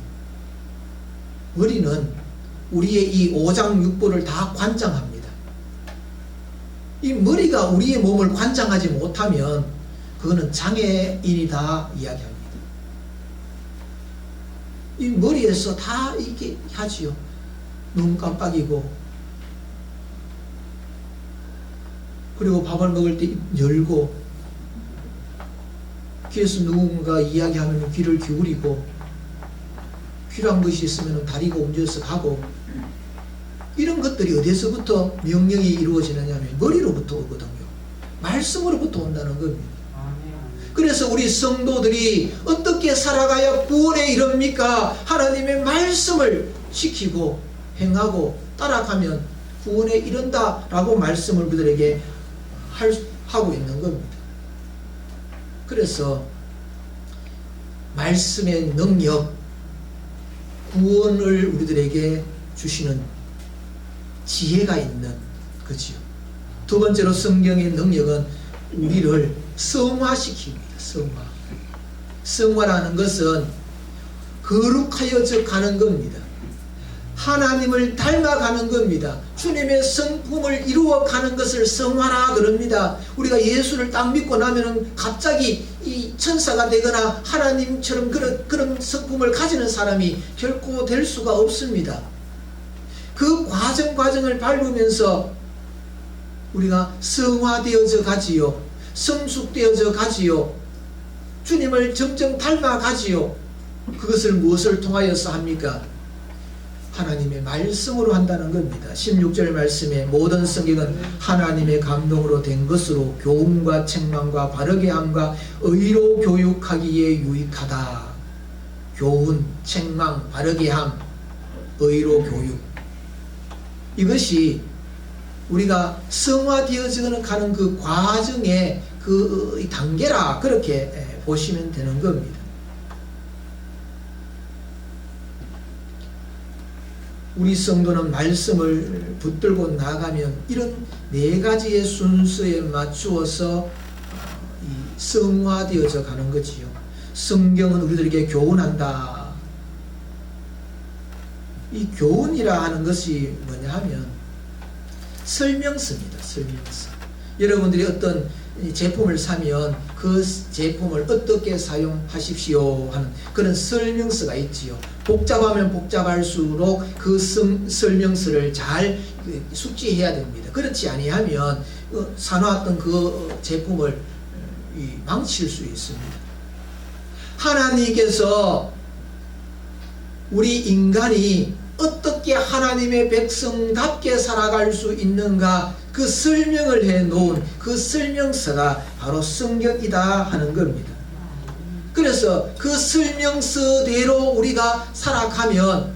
머리는 우리의 이 오장육부를 다 관장합니다. 이 머리가 우리의 몸을 관장하지 못하면 그거는 장애인이다 이야기합니다. 이 머리에서 다 이게 하지요. 눈 깜빡이고, 그리고 밥을 먹을 때 열고, 귀에서 누군가 이야기하면 귀를 기울이고, 필요한 것이 있으면 다리가 움직여서 가고, 이런 것들이 어디서부터 명령이 이루어지느냐 하면 머리로부터 오거든요. 말씀으로부터 온다는 겁니다. 그래서 우리 성도들이 어떻게 살아가야 구원에 이릅니까? 하나님의 말씀을 지키고 행하고 따라가면 구원에 이른다라고 말씀을 그들에게 하고 있는 겁니다. 그래서 말씀의 능력, 구원을 우리들에게 주시는 지혜가 있는 거지요. 두 번째로 성경의 능력은 우리를 성화시킵니다. 성화라는 것은 거룩하여져 가는 겁니다. 하나님을 닮아가는 겁니다. 주님의 성품을 이루어가는 것을 성화라 그럽니다. 우리가 예수를 딱 믿고 나면은 갑자기 이 천사가 되거나 하나님처럼 그런 성품을 가지는 사람이 결코 될 수가 없습니다. 그 과정을 밟으면서 우리가 성화되어져 가지요. 성숙되어져 가지요. 주님을 점점 닮아가지요. 그것을 무엇을 통하여서 합니까? 하나님의 말씀으로 한다는 겁니다. 16절 말씀에 모든 성경은 하나님의 감동으로 된 것으로 교훈과 책망과 바르게 함과 의로 교육하기에 유익하다. 교훈, 책망, 바르게 함, 의로 교육. 이것이 우리가 성화되어지는 가는 그 과정의 그 단계라 그렇게 보시면 되는 겁니다. 우리 성도는 말씀을 붙들고 나가면 이런 네 가지의 순서에 맞추어서 성화되어져 가는 거지요. 성경은 우리들에게 교훈한다. 이 교훈이라 하는 것이 뭐냐 하면 설명서입니다. 설명서. 여러분들이 어떤 제품을 사면 그 제품을 어떻게 사용하십시오 하는 그런 설명서가 있지요. 복잡하면 복잡할수록 그 설명서를 잘 숙지해야 됩니다. 그렇지 아니하면 사놓았던 그 제품을 망칠 수 있습니다. 하나님께서 우리 인간이 어떻게 하나님의 백성답게 살아갈 수 있는가 그 설명을 해 놓은 그 설명서가 바로 성경이다 하는 겁니다. 그래서 그 설명서대로 우리가 살아가면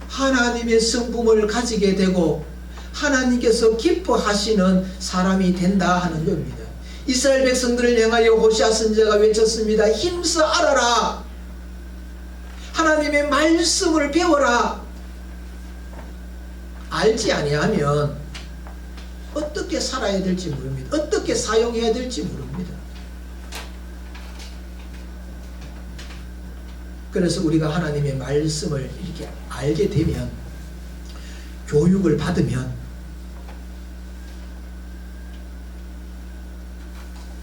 하나님의 성품을 가지게 되고 하나님께서 기뻐하시는 사람이 된다 하는 겁니다. 이스라엘 백성들을 향하여 호시아 선지자가 외쳤습니다. 힘써 알아라. 하나님의 말씀을 배워라. 알지 아니하면 어떻게 살아야 될지 모릅니다. 어떻게 사용해야 될지 모릅니다. 그래서 우리가 하나님의 말씀을 이렇게 알게 되면, 교육을 받으면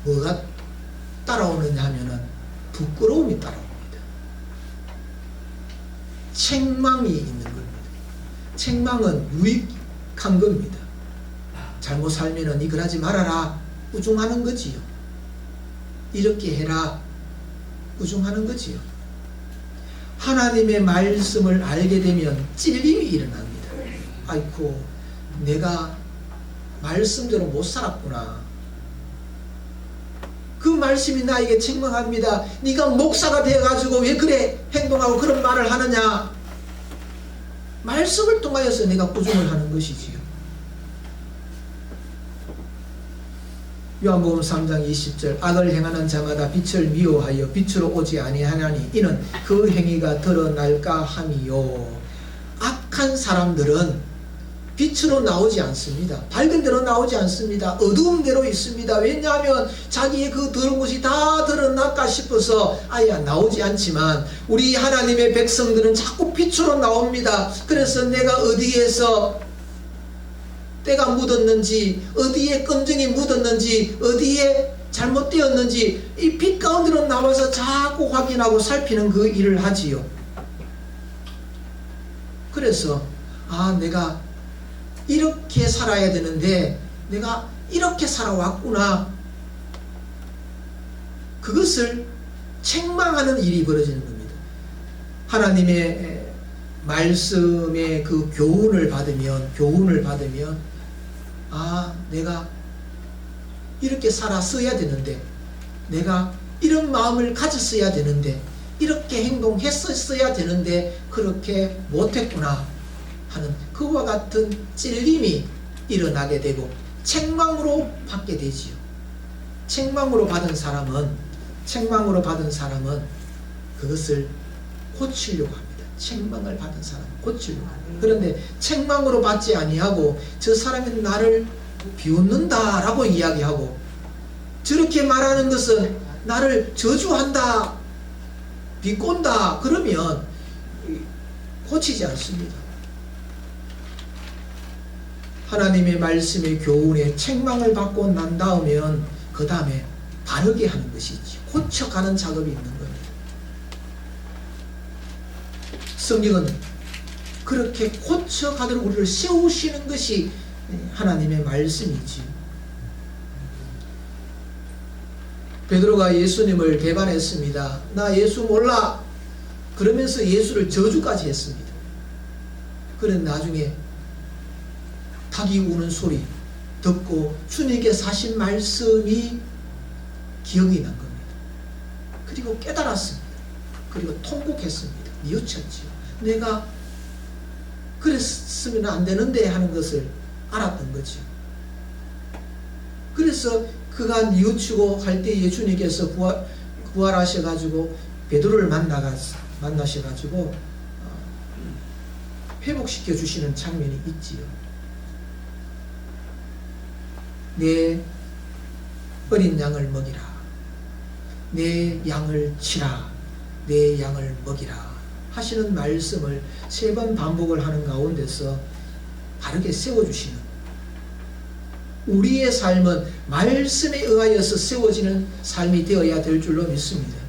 뭐가 따라오느냐 하면은 부끄러움이 따라옵니다. 책망이 있는 겁니다. 책망은 유익한 겁니다. 잘못 살면은 이걸 하지 말아라 우중하는 거지요. 이렇게 해라 우중하는 거지요. 하나님의 말씀을 알게 되면 찔림이 일어납니다. 아이고 내가 말씀대로 못 살았구나. 그 말씀이 나에게 책망합니다. 네가 목사가 되어가지고 왜 그래 행동하고 그런 말을 하느냐. 말씀을 통하여서 내가 꾸중을 하는 것이지요. 요한복음 3장 20절 악을 행하는 자마다 빛을 미워하여 빛으로 오지 아니하나니 이는 그 행위가 드러날까 함이요. 악한 사람들은 빛으로 나오지 않습니다. 밝은 데로 나오지 않습니다. 어두운 데로 있습니다. 왜냐하면 자기의 그 더러운 것이 다 드러날까 싶어서 아예 나오지 않지만 우리 하나님의 백성들은 자꾸 빛으로 나옵니다. 그래서 내가 어디에서 때가 묻었는지, 어디에 끔정이 묻었는지, 어디에 잘못되었는지 이 빛 가운데로 나와서 자꾸 확인하고 살피는 그 일을 하지요. 그래서 내가 이렇게 살아야 되는데 내가 이렇게 살아왔구나. 그것을 책망하는 일이 벌어지는 겁니다. 하나님의 말씀의 그 교훈을 받으면 내가 이렇게 살았어야 되는데, 내가 이런 마음을 가졌어야 되는데, 이렇게 행동했었어야 되는데 그렇게 못했구나 하는 그와 같은 찔림이 일어나게 되고 책망으로 받게 되지요. 책망으로 받은 사람은 그것을 고치려고 합니다. 책망을 받은 사람은 고치려고 합니다. 그런데 책망으로 받지 아니하고 저 사람이 나를 비웃는다라고 이야기하고 저렇게 말하는 것은 나를 저주한다, 비꼰다 그러면 고치지 않습니다. 하나님의 말씀의 교훈에 책망을 받고 난 다음엔 그 다음에 바르게 하는 것이지, 고쳐가는 작업이 있는 겁니다. 성경은 그렇게 고쳐가도록 우리를 세우시는 것이 하나님의 말씀이지. 베드로가 예수님을 배반했습니다. 나 예수 몰라 그러면서 예수를 저주까지 했습니다. 그런 나중에 닭이 우는 소리 듣고 주님께 하신 말씀이 기억이 난 겁니다. 그리고 깨달았습니다. 그리고 통곡했습니다. 뉘우쳤지요. 내가 그랬으면 안 되는데 하는 것을 알았던 거죠. 그래서 그가 뉘우치고 할 때에 주님께서 부활하셔가지고 베드로를 만나셔가지고 회복시켜 주시는 장면이 있지요. 내 어린 양을 먹이라. 내 양을 치라. 내 양을 먹이라. 하시는 말씀을 3번 반복을 하는 가운데서 바르게 세워주시는, 우리의 삶은 말씀에 의하여서 세워지는 삶이 되어야 될 줄로 믿습니다.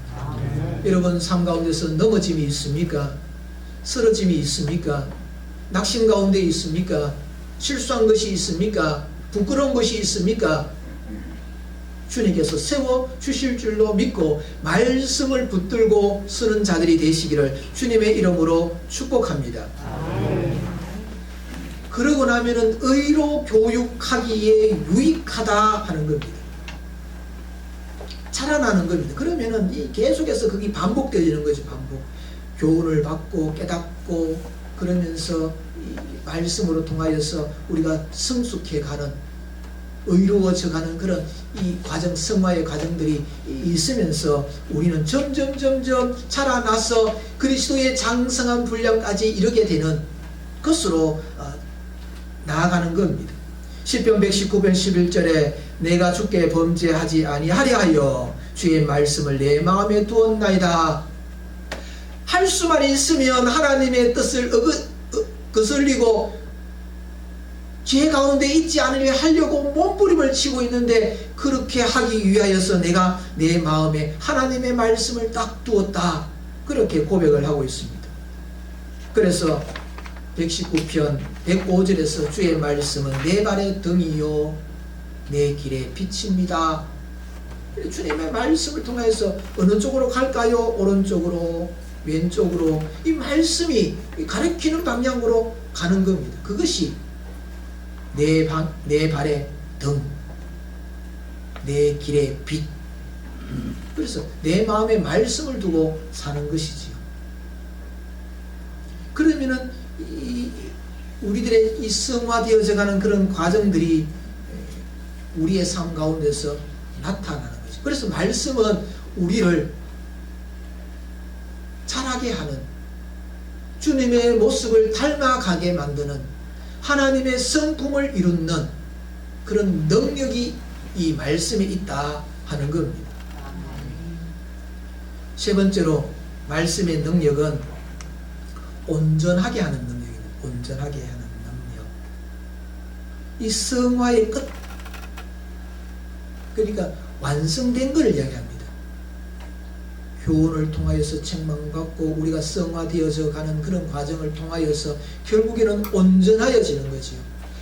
여러분 삶 가운데서 넘어짐이 있습니까? 쓰러짐이 있습니까? 낙심 가운데 있습니까? 실수한 것이 있습니까? 부끄러운 것이 있습니까? 주님께서 세워주실 줄로 믿고 말씀을 붙들고 쓰는 자들이 되시기를 주님의 이름으로 축복합니다. 그러고 나면은 의로 교육하기에 유익하다 하는 겁니다. 자라나는 겁니다. 그러면은 이 계속해서 그게 반복되어지는 거죠. 반복. 교훈을 받고 깨닫고 그러면서 이 말씀으로 통하여서 우리가 성숙해가는 의로워져가는 그런 이 과정, 성화의 과정들이 있으면서 우리는 점점 자라나서 그리스도의 장성한 분량까지 이르게 되는 것으로 나아가는 겁니다. 시편 119편 11절에 내가 주께 범죄하지 아니하려 하여 주의 말씀을 내 마음에 두었나이다. 할 수만 있으면 하나님의 뜻을 거슬리고 죄 가운데 있지 않으려 하려고 몸부림을 치고 있는데 그렇게 하기 위하여서 내가 내 마음에 하나님의 말씀을 딱 두었다. 그렇게 고백을 하고 있습니다. 그래서 119편 105절에서 주의 말씀은 내 발의 등이요 내 길의 빛입니다. 주님의 말씀을 통해서 어느 쪽으로 갈까요? 오른쪽으로 왼쪽으로 이 말씀이 가리키는 방향으로 가는 겁니다. 그것이 내 발의 등, 내 길의 빛. 그래서 내 마음에 말씀을 두고 사는 것이지요. 그러면은 우리들의 이 성화되어져 가는 그런 과정들이 우리의 삶 가운데서 나타나는 거죠. 그래서 말씀은 우리를 자라게 하는, 주님의 모습을 닮아가게 만드는, 하나님의 성품을 이루는 그런 능력이 이 말씀에 있다 하는 겁니다. 세 번째로 말씀의 능력은 온전하게 하는 능력입니다. 온전하게 하는 능력. 이 성화의 끝, 그러니까 완성된 것을 이야기합니다. 교훈을 통하여서 책망받고 우리가 성화되어져 가는 그런 과정을 통하여서 결국에는 온전하여지는 거지요.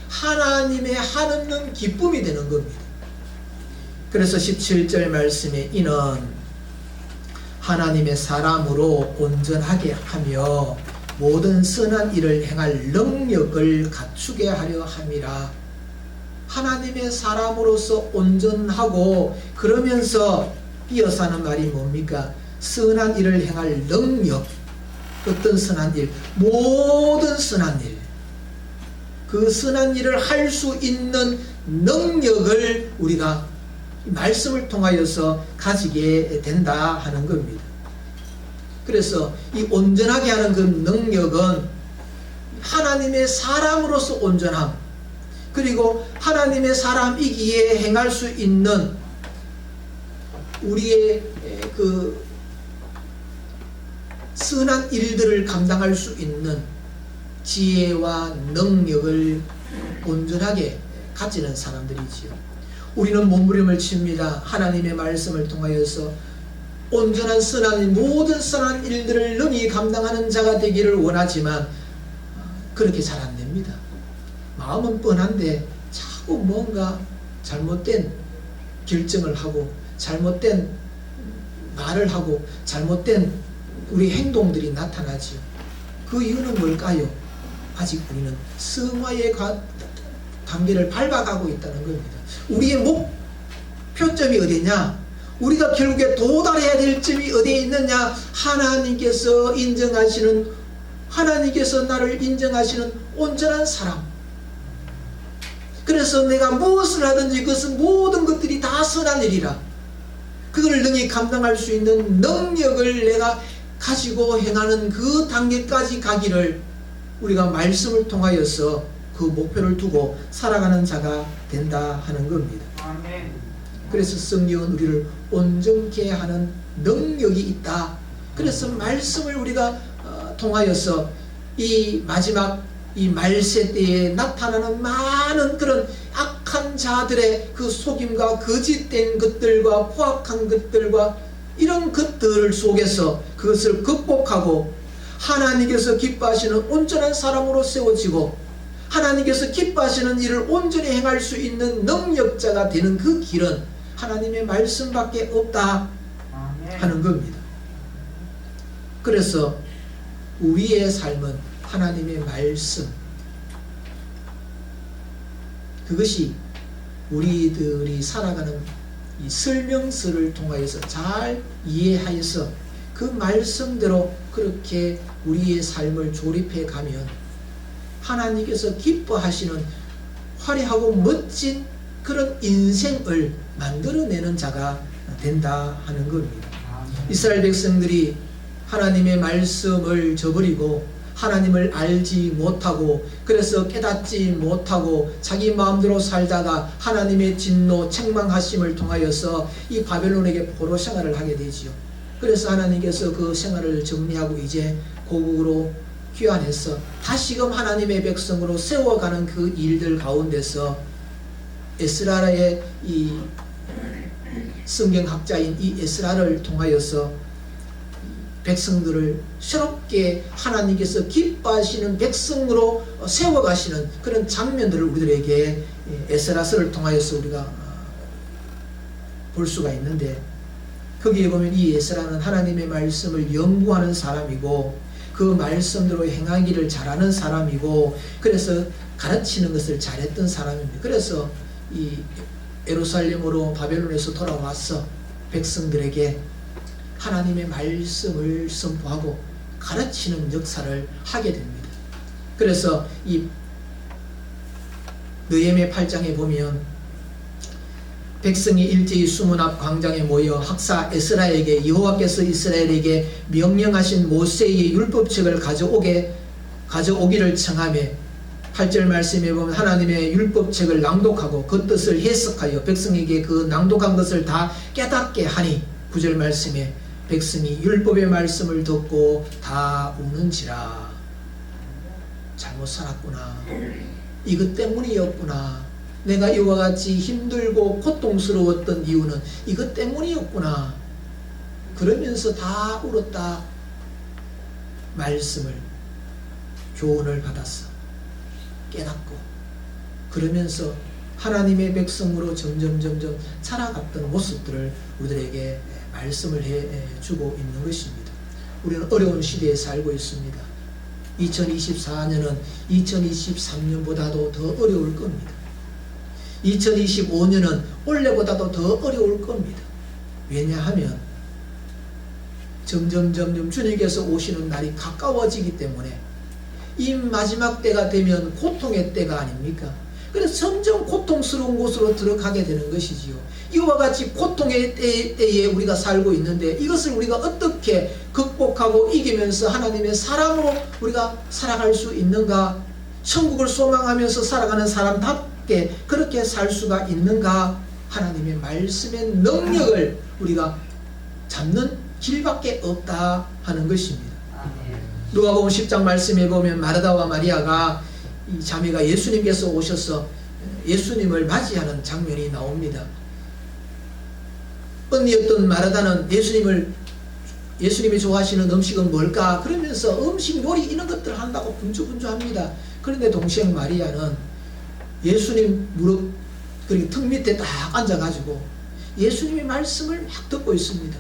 하나님의 한없는 기쁨이 되는 겁니다. 그래서 17절 말씀에 이는 하나님의 사람으로 온전하게 하며 모든 선한 일을 행할 능력을 갖추게 하려 함이라. 하나님의 사람으로서 온전하고 그러면서 이어서 하는 말이 뭡니까? 선한 일을 행할 능력. 어떤 선한 일? 모든 선한 일. 그 선한 일을 할 수 있는 능력을 우리가 말씀을 통하여서 가지게 된다 하는 겁니다. 그래서 이 온전하게 하는 그 능력은 하나님의 사람으로서 온전함, 그리고 하나님의 사람이기에 행할 수 있는 우리의 그 선한 일들을 감당할 수 있는 지혜와 능력을 온전하게 가지는 사람들이지요. 우리는 몸부림을 칩니다. 하나님의 말씀을 통하여서 온전한 선한 일, 모든 선한 일들을 능히 감당하는 자가 되기를 원하지만 그렇게 잘 안 됩니다. 마음은 뻔한데 자꾸 뭔가 잘못된 결정을 하고 잘못된 말을 하고 잘못된 우리 행동들이 나타나지요. 그 이유는 뭘까요? 아직 우리는 성화의 단계를 밟아가고 있다는 겁니다. 우리의 목표점이 어디냐? 우리가 결국에 도달해야 될 점이 어디에 있느냐? 하나님께서 인정하시는, 하나님께서 나를 인정하시는 온전한 사람. 그래서 내가 무엇을 하든지 그것은 모든 것들이 다 선한 일이라. 그걸 능히 감당할 수 있는 능력을 내가 가지고 행하는 그 단계까지 가기를 우리가 말씀을 통하여서 그 목표를 두고 살아가는 자가 된다 하는 겁니다. 아멘. 그래서 성령은 우리를 온전케 하는 능력이 있다. 그래서 말씀을 우리가 통하여서 이 마지막 이 말세 때에 나타나는 많은 그런 악한 자들의 그 속임과 거짓된 것들과 포악한 것들과 이런 것들 속에서 그것을 극복하고 하나님께서 기뻐하시는 온전한 사람으로 세워지고 하나님께서 기뻐하시는 일을 온전히 행할 수 있는 능력자가 되는 그 길은 하나님의 말씀밖에 없다 하는 겁니다. 그래서 우리의 삶은 하나님의 말씀, 그것이 우리들이 살아가는 이 설명서를 통하여서 잘 이해하여서 그 말씀대로 그렇게 우리의 삶을 조립해 가면 하나님께서 기뻐하시는 화려하고 멋진 그런 인생을 만들어내는 자가 된다 하는 겁니다. 이스라엘 백성들이 하나님의 말씀을 저버리고 하나님을 알지 못하고 그래서 깨닫지 못하고 자기 마음대로 살다가 하나님의 진노 책망하심을 통하여서 이 바벨론에게 포로 생활을 하게 되지요. 그래서 하나님께서 그 생활을 정리하고 이제 고국으로 귀환해서 다시금 하나님의 백성으로 세워가는 그 일들 가운데서 에스라의 이 성경학자인 이 에스라를 통하여서 백성들을 새롭게 하나님께서 기뻐하시는 백성으로 세워가시는 그런 장면들을 우리들에게 에스라서를 통하여서 우리가 볼 수가 있는데, 거기에 보면 이 에스라는 하나님의 말씀을 연구하는 사람이고 그 말씀대로 행하기를 잘하는 사람이고 그래서 가르치는 것을 잘했던 사람입니다. 그래서 이 예루살렘으로 바벨론에서 돌아와서 백성들에게 하나님의 말씀을 선포하고 가르치는 역사를 하게 됩니다. 그래서 이 느헤미야 8장에 보면 백성이 일제히 수문 앞 광장에 모여 학사 에스라에게 여호와께서 이스라엘에게 명령하신 모세의 율법책을 가져오기를 청하며 8절 말씀에 보면 하나님의 율법책을 낭독하고 그 뜻을 해석하여 백성에게 그 낭독한 것을 다 깨닫게 하니 9절 말씀에 백성이 율법의 말씀을 듣고 다 우는지라. 잘못 살았구나. 이것 때문이었구나. 내가 이와 같이 힘들고 고통스러웠던 이유는 이것 때문이었구나. 그러면서 다 울었다. 말씀을 교훈을 받았어. 깨닫고 그러면서 하나님의 백성으로 점점 살아갔던 모습들을 우리들에게 말씀을 해주고 있는 것입니다. 우리는 어려운 시대에 살고 있습니다. 2024년은 2023년보다도 더 어려울 겁니다. 2025년은 올해보다도 더 어려울 겁니다. 왜냐하면 점점 주님께서 오시는 날이 가까워지기 때문에 이 마지막 때가 되면 고통의 때가 아닙니까? 그래서 점점 고통스러운 곳으로 들어가게 되는 것이지요. 이와 같이 고통의 때에 우리가 살고 있는데 이것을 우리가 어떻게 극복하고 이기면서 하나님의 사랑으로 우리가 살아갈 수 있는가? 천국을 소망하면서 살아가는 사람답게 그렇게 살 수가 있는가? 하나님의 말씀의 능력을 우리가 잡는 길밖에 없다 하는 것입니다. 누가복음 10장 말씀에 보면 마르다와 마리아가 이 자매가 예수님께서 오셔서 예수님을 맞이하는 장면이 나옵니다. 언니였던 마르다는 예수님이 좋아하시는 음식은 뭘까? 그러면서 음식 요리 이런 것들을 한다고 분주합니다. 그런데 동생 마리아는 예수님 무릎 그리고 턱 밑에 딱 앉아가지고 예수님의 말씀을 막 듣고 있습니다.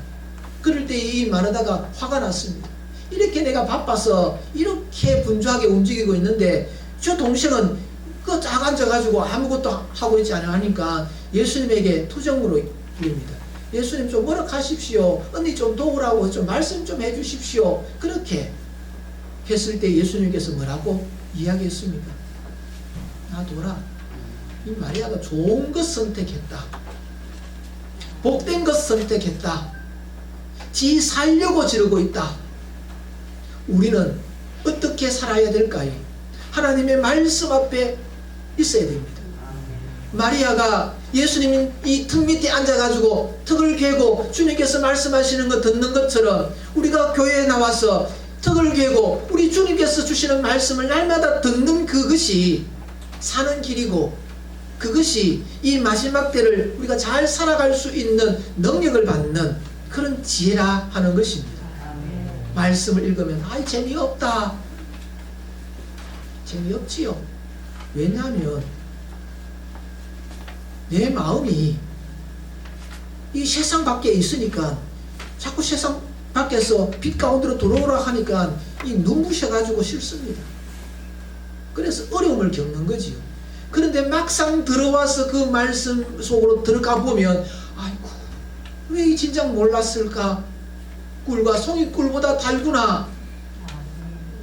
그럴 때 이 마르다가 화가 났습니다. 이렇게 내가 바빠서 이렇게 분주하게 움직이고 있는데 저 동생은 그 딱 앉아가지고 아무것도 하고 있지 않아 하니까 예수님에게 투정으로 부립니다. 예수님 좀 뭐라 하십시오. 언니 좀 도우라고 좀 말씀 좀 해주십시오. 그렇게 했을 때 예수님께서 뭐라고 이야기했습니까? 놔둬라. 이 마리아가 좋은 것 선택했다. 복된 것 선택했다. 지 살려고 지르고 있다. 우리는 어떻게 살아야 될까요? 하나님의 말씀 앞에 있어야 됩니다. 마리아가 예수님이 이 턱 밑에 앉아가지고 턱을 괴고 주님께서 말씀하시는 거 듣는 것처럼 우리가 교회에 나와서 턱을 괴고 우리 주님께서 주시는 말씀을 날마다 듣는 그것이 사는 길이고 그것이 이 마지막 때를 우리가 잘 살아갈 수 있는 능력을 받는 그런 지혜라 하는 것입니다. 말씀을 읽으면 아이 재미없다. 재미없지요. 왜냐하면 내 마음이 이 세상 밖에 있으니까 자꾸 세상 밖에서 빛 가운데로 들어오라 하니까 이 눈부셔가지고 싫습니다. 그래서 어려움을 겪는 거지요. 그런데 막상 들어와서 그 말씀 속으로 들어가 보면 아이고 왜 이 진작 몰랐을까? 꿀과 송이꿀보다 달구나.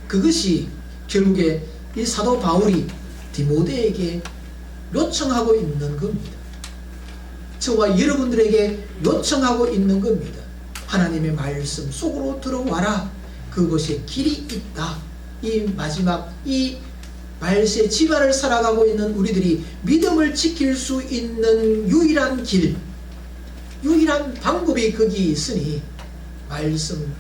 그것이 결국에 이 사도 바울이 디모데에게 요청하고 있는 겁니다. 저와 여러분들에게 요청하고 있는 겁니다. 하나님의 말씀 속으로 들어와라. 그것에 길이 있다. 이 마지막 이 말세 지발을 살아가고 있는 우리들이 믿음을 지킬 수 있는 유일한 길, 유일한 방법이 거기 있으니 말씀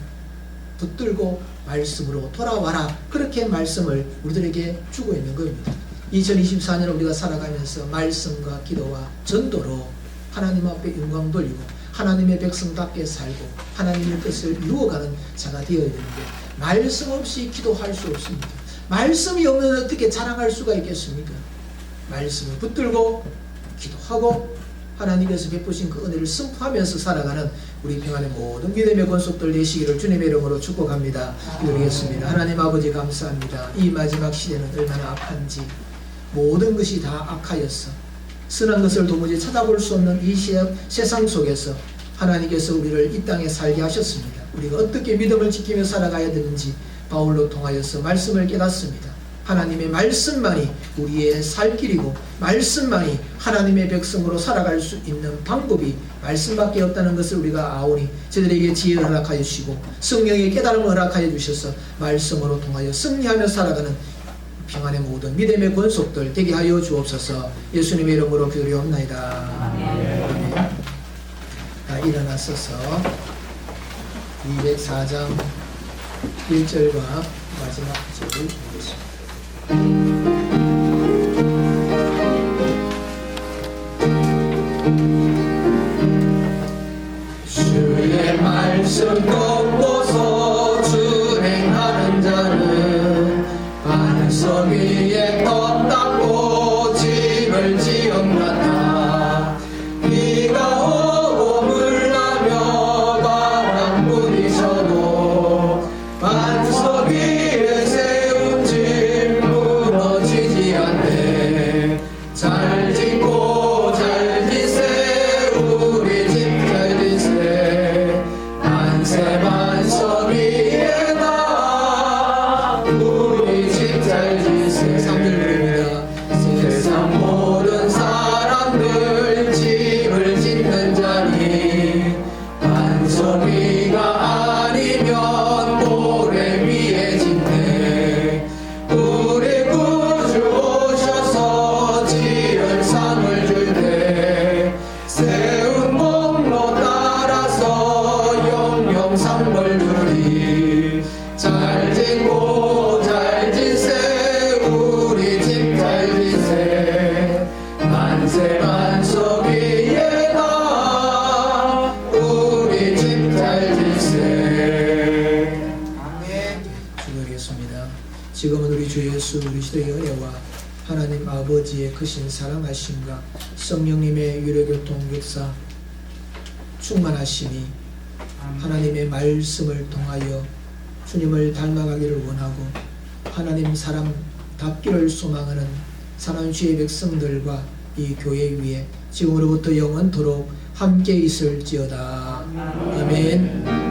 붙들고 말씀으로 돌아와라. 그렇게 말씀을 우리들에게 주고 있는 겁니다. 2024년을 우리가 살아가면서 말씀과 기도와 전도로 하나님 앞에 영광 돌리고 하나님의 백성답게 살고 하나님의 뜻을 이루어가는 자가 되어야 되는데 말씀 없이 기도할 수 없습니다. 말씀이 없는 어떻게 자랑할 수가 있겠습니까? 말씀을 붙들고 기도하고 하나님께서 베푸신 그 은혜를 선포하면서 살아가는 우리 평안의 모든 믿음의 권속들 되시기를 주님의 이름으로 축복합니다. 기도하겠습니다. 하나님 아버지 감사합니다. 이 마지막 시대는 얼마나 악한지 모든 것이 다 악하였어. 선한 것을 도무지 찾아볼 수 없는 이 세상 속에서 하나님께서 우리를 이 땅에 살게 하셨습니다. 우리가 어떻게 믿음을 지키며 살아가야 되는지 바울로 통하여서 말씀을 깨닫습니다. 하나님의 말씀만이 우리의 살 길이고 말씀만이 하나님의 백성으로 살아갈 수 있는 방법이 말씀밖에 없다는 것을 우리가 아오니 저들에게 지혜를 허락하여 주시고 성령의 깨달음을 허락하여 주셔서 말씀으로 통하여 승리하며 살아가는 평안의 모든 믿음의 권속들 되게 하여 주옵소서. 예수님의 이름으로 기도하옵나이다. 아멘. 일어나서서 204장 1절과 마지막 절을 보겠습니다. 주의 말씀 걷고서 준행하는 자는 반석 위에 떴 닦고 집을 지었나다. 비가 오고 물나며 바람 부딪혀도 반석 위에 세운 집 무너지지 않네. 잘 짓고 잘 지세 우리 집 잘 지세 만세 반석 위에 나 우리 집 잘 지세. 3절입니다. 세상 모든 사람들 집을 짓는 자니 반석 위가 아니면 모래 위에 짓네. 우리 구주 오셔서 지은 상을 줄 때 세운 목로 따라서 영영 상을 주리. 잘 짓고 잘 지세 우리 집 잘 지세 만세 반석 위에 나 우리 집 잘 지세. 기도하겠습니다. 지금은 우리 주 예수 그리스도의 은혜와 하나님 아버지의 크신 사랑하심과 성령님의 유료교통 역사 충만하심이 하나님의 말씀을 통하여 주님을 닮아가기를 원하고 하나님 사람답기를 소망하는 사랑하는 주의 백성들과 이 교회 위에 지금으로부터 영원토록 함께 있을지어다. 아멘.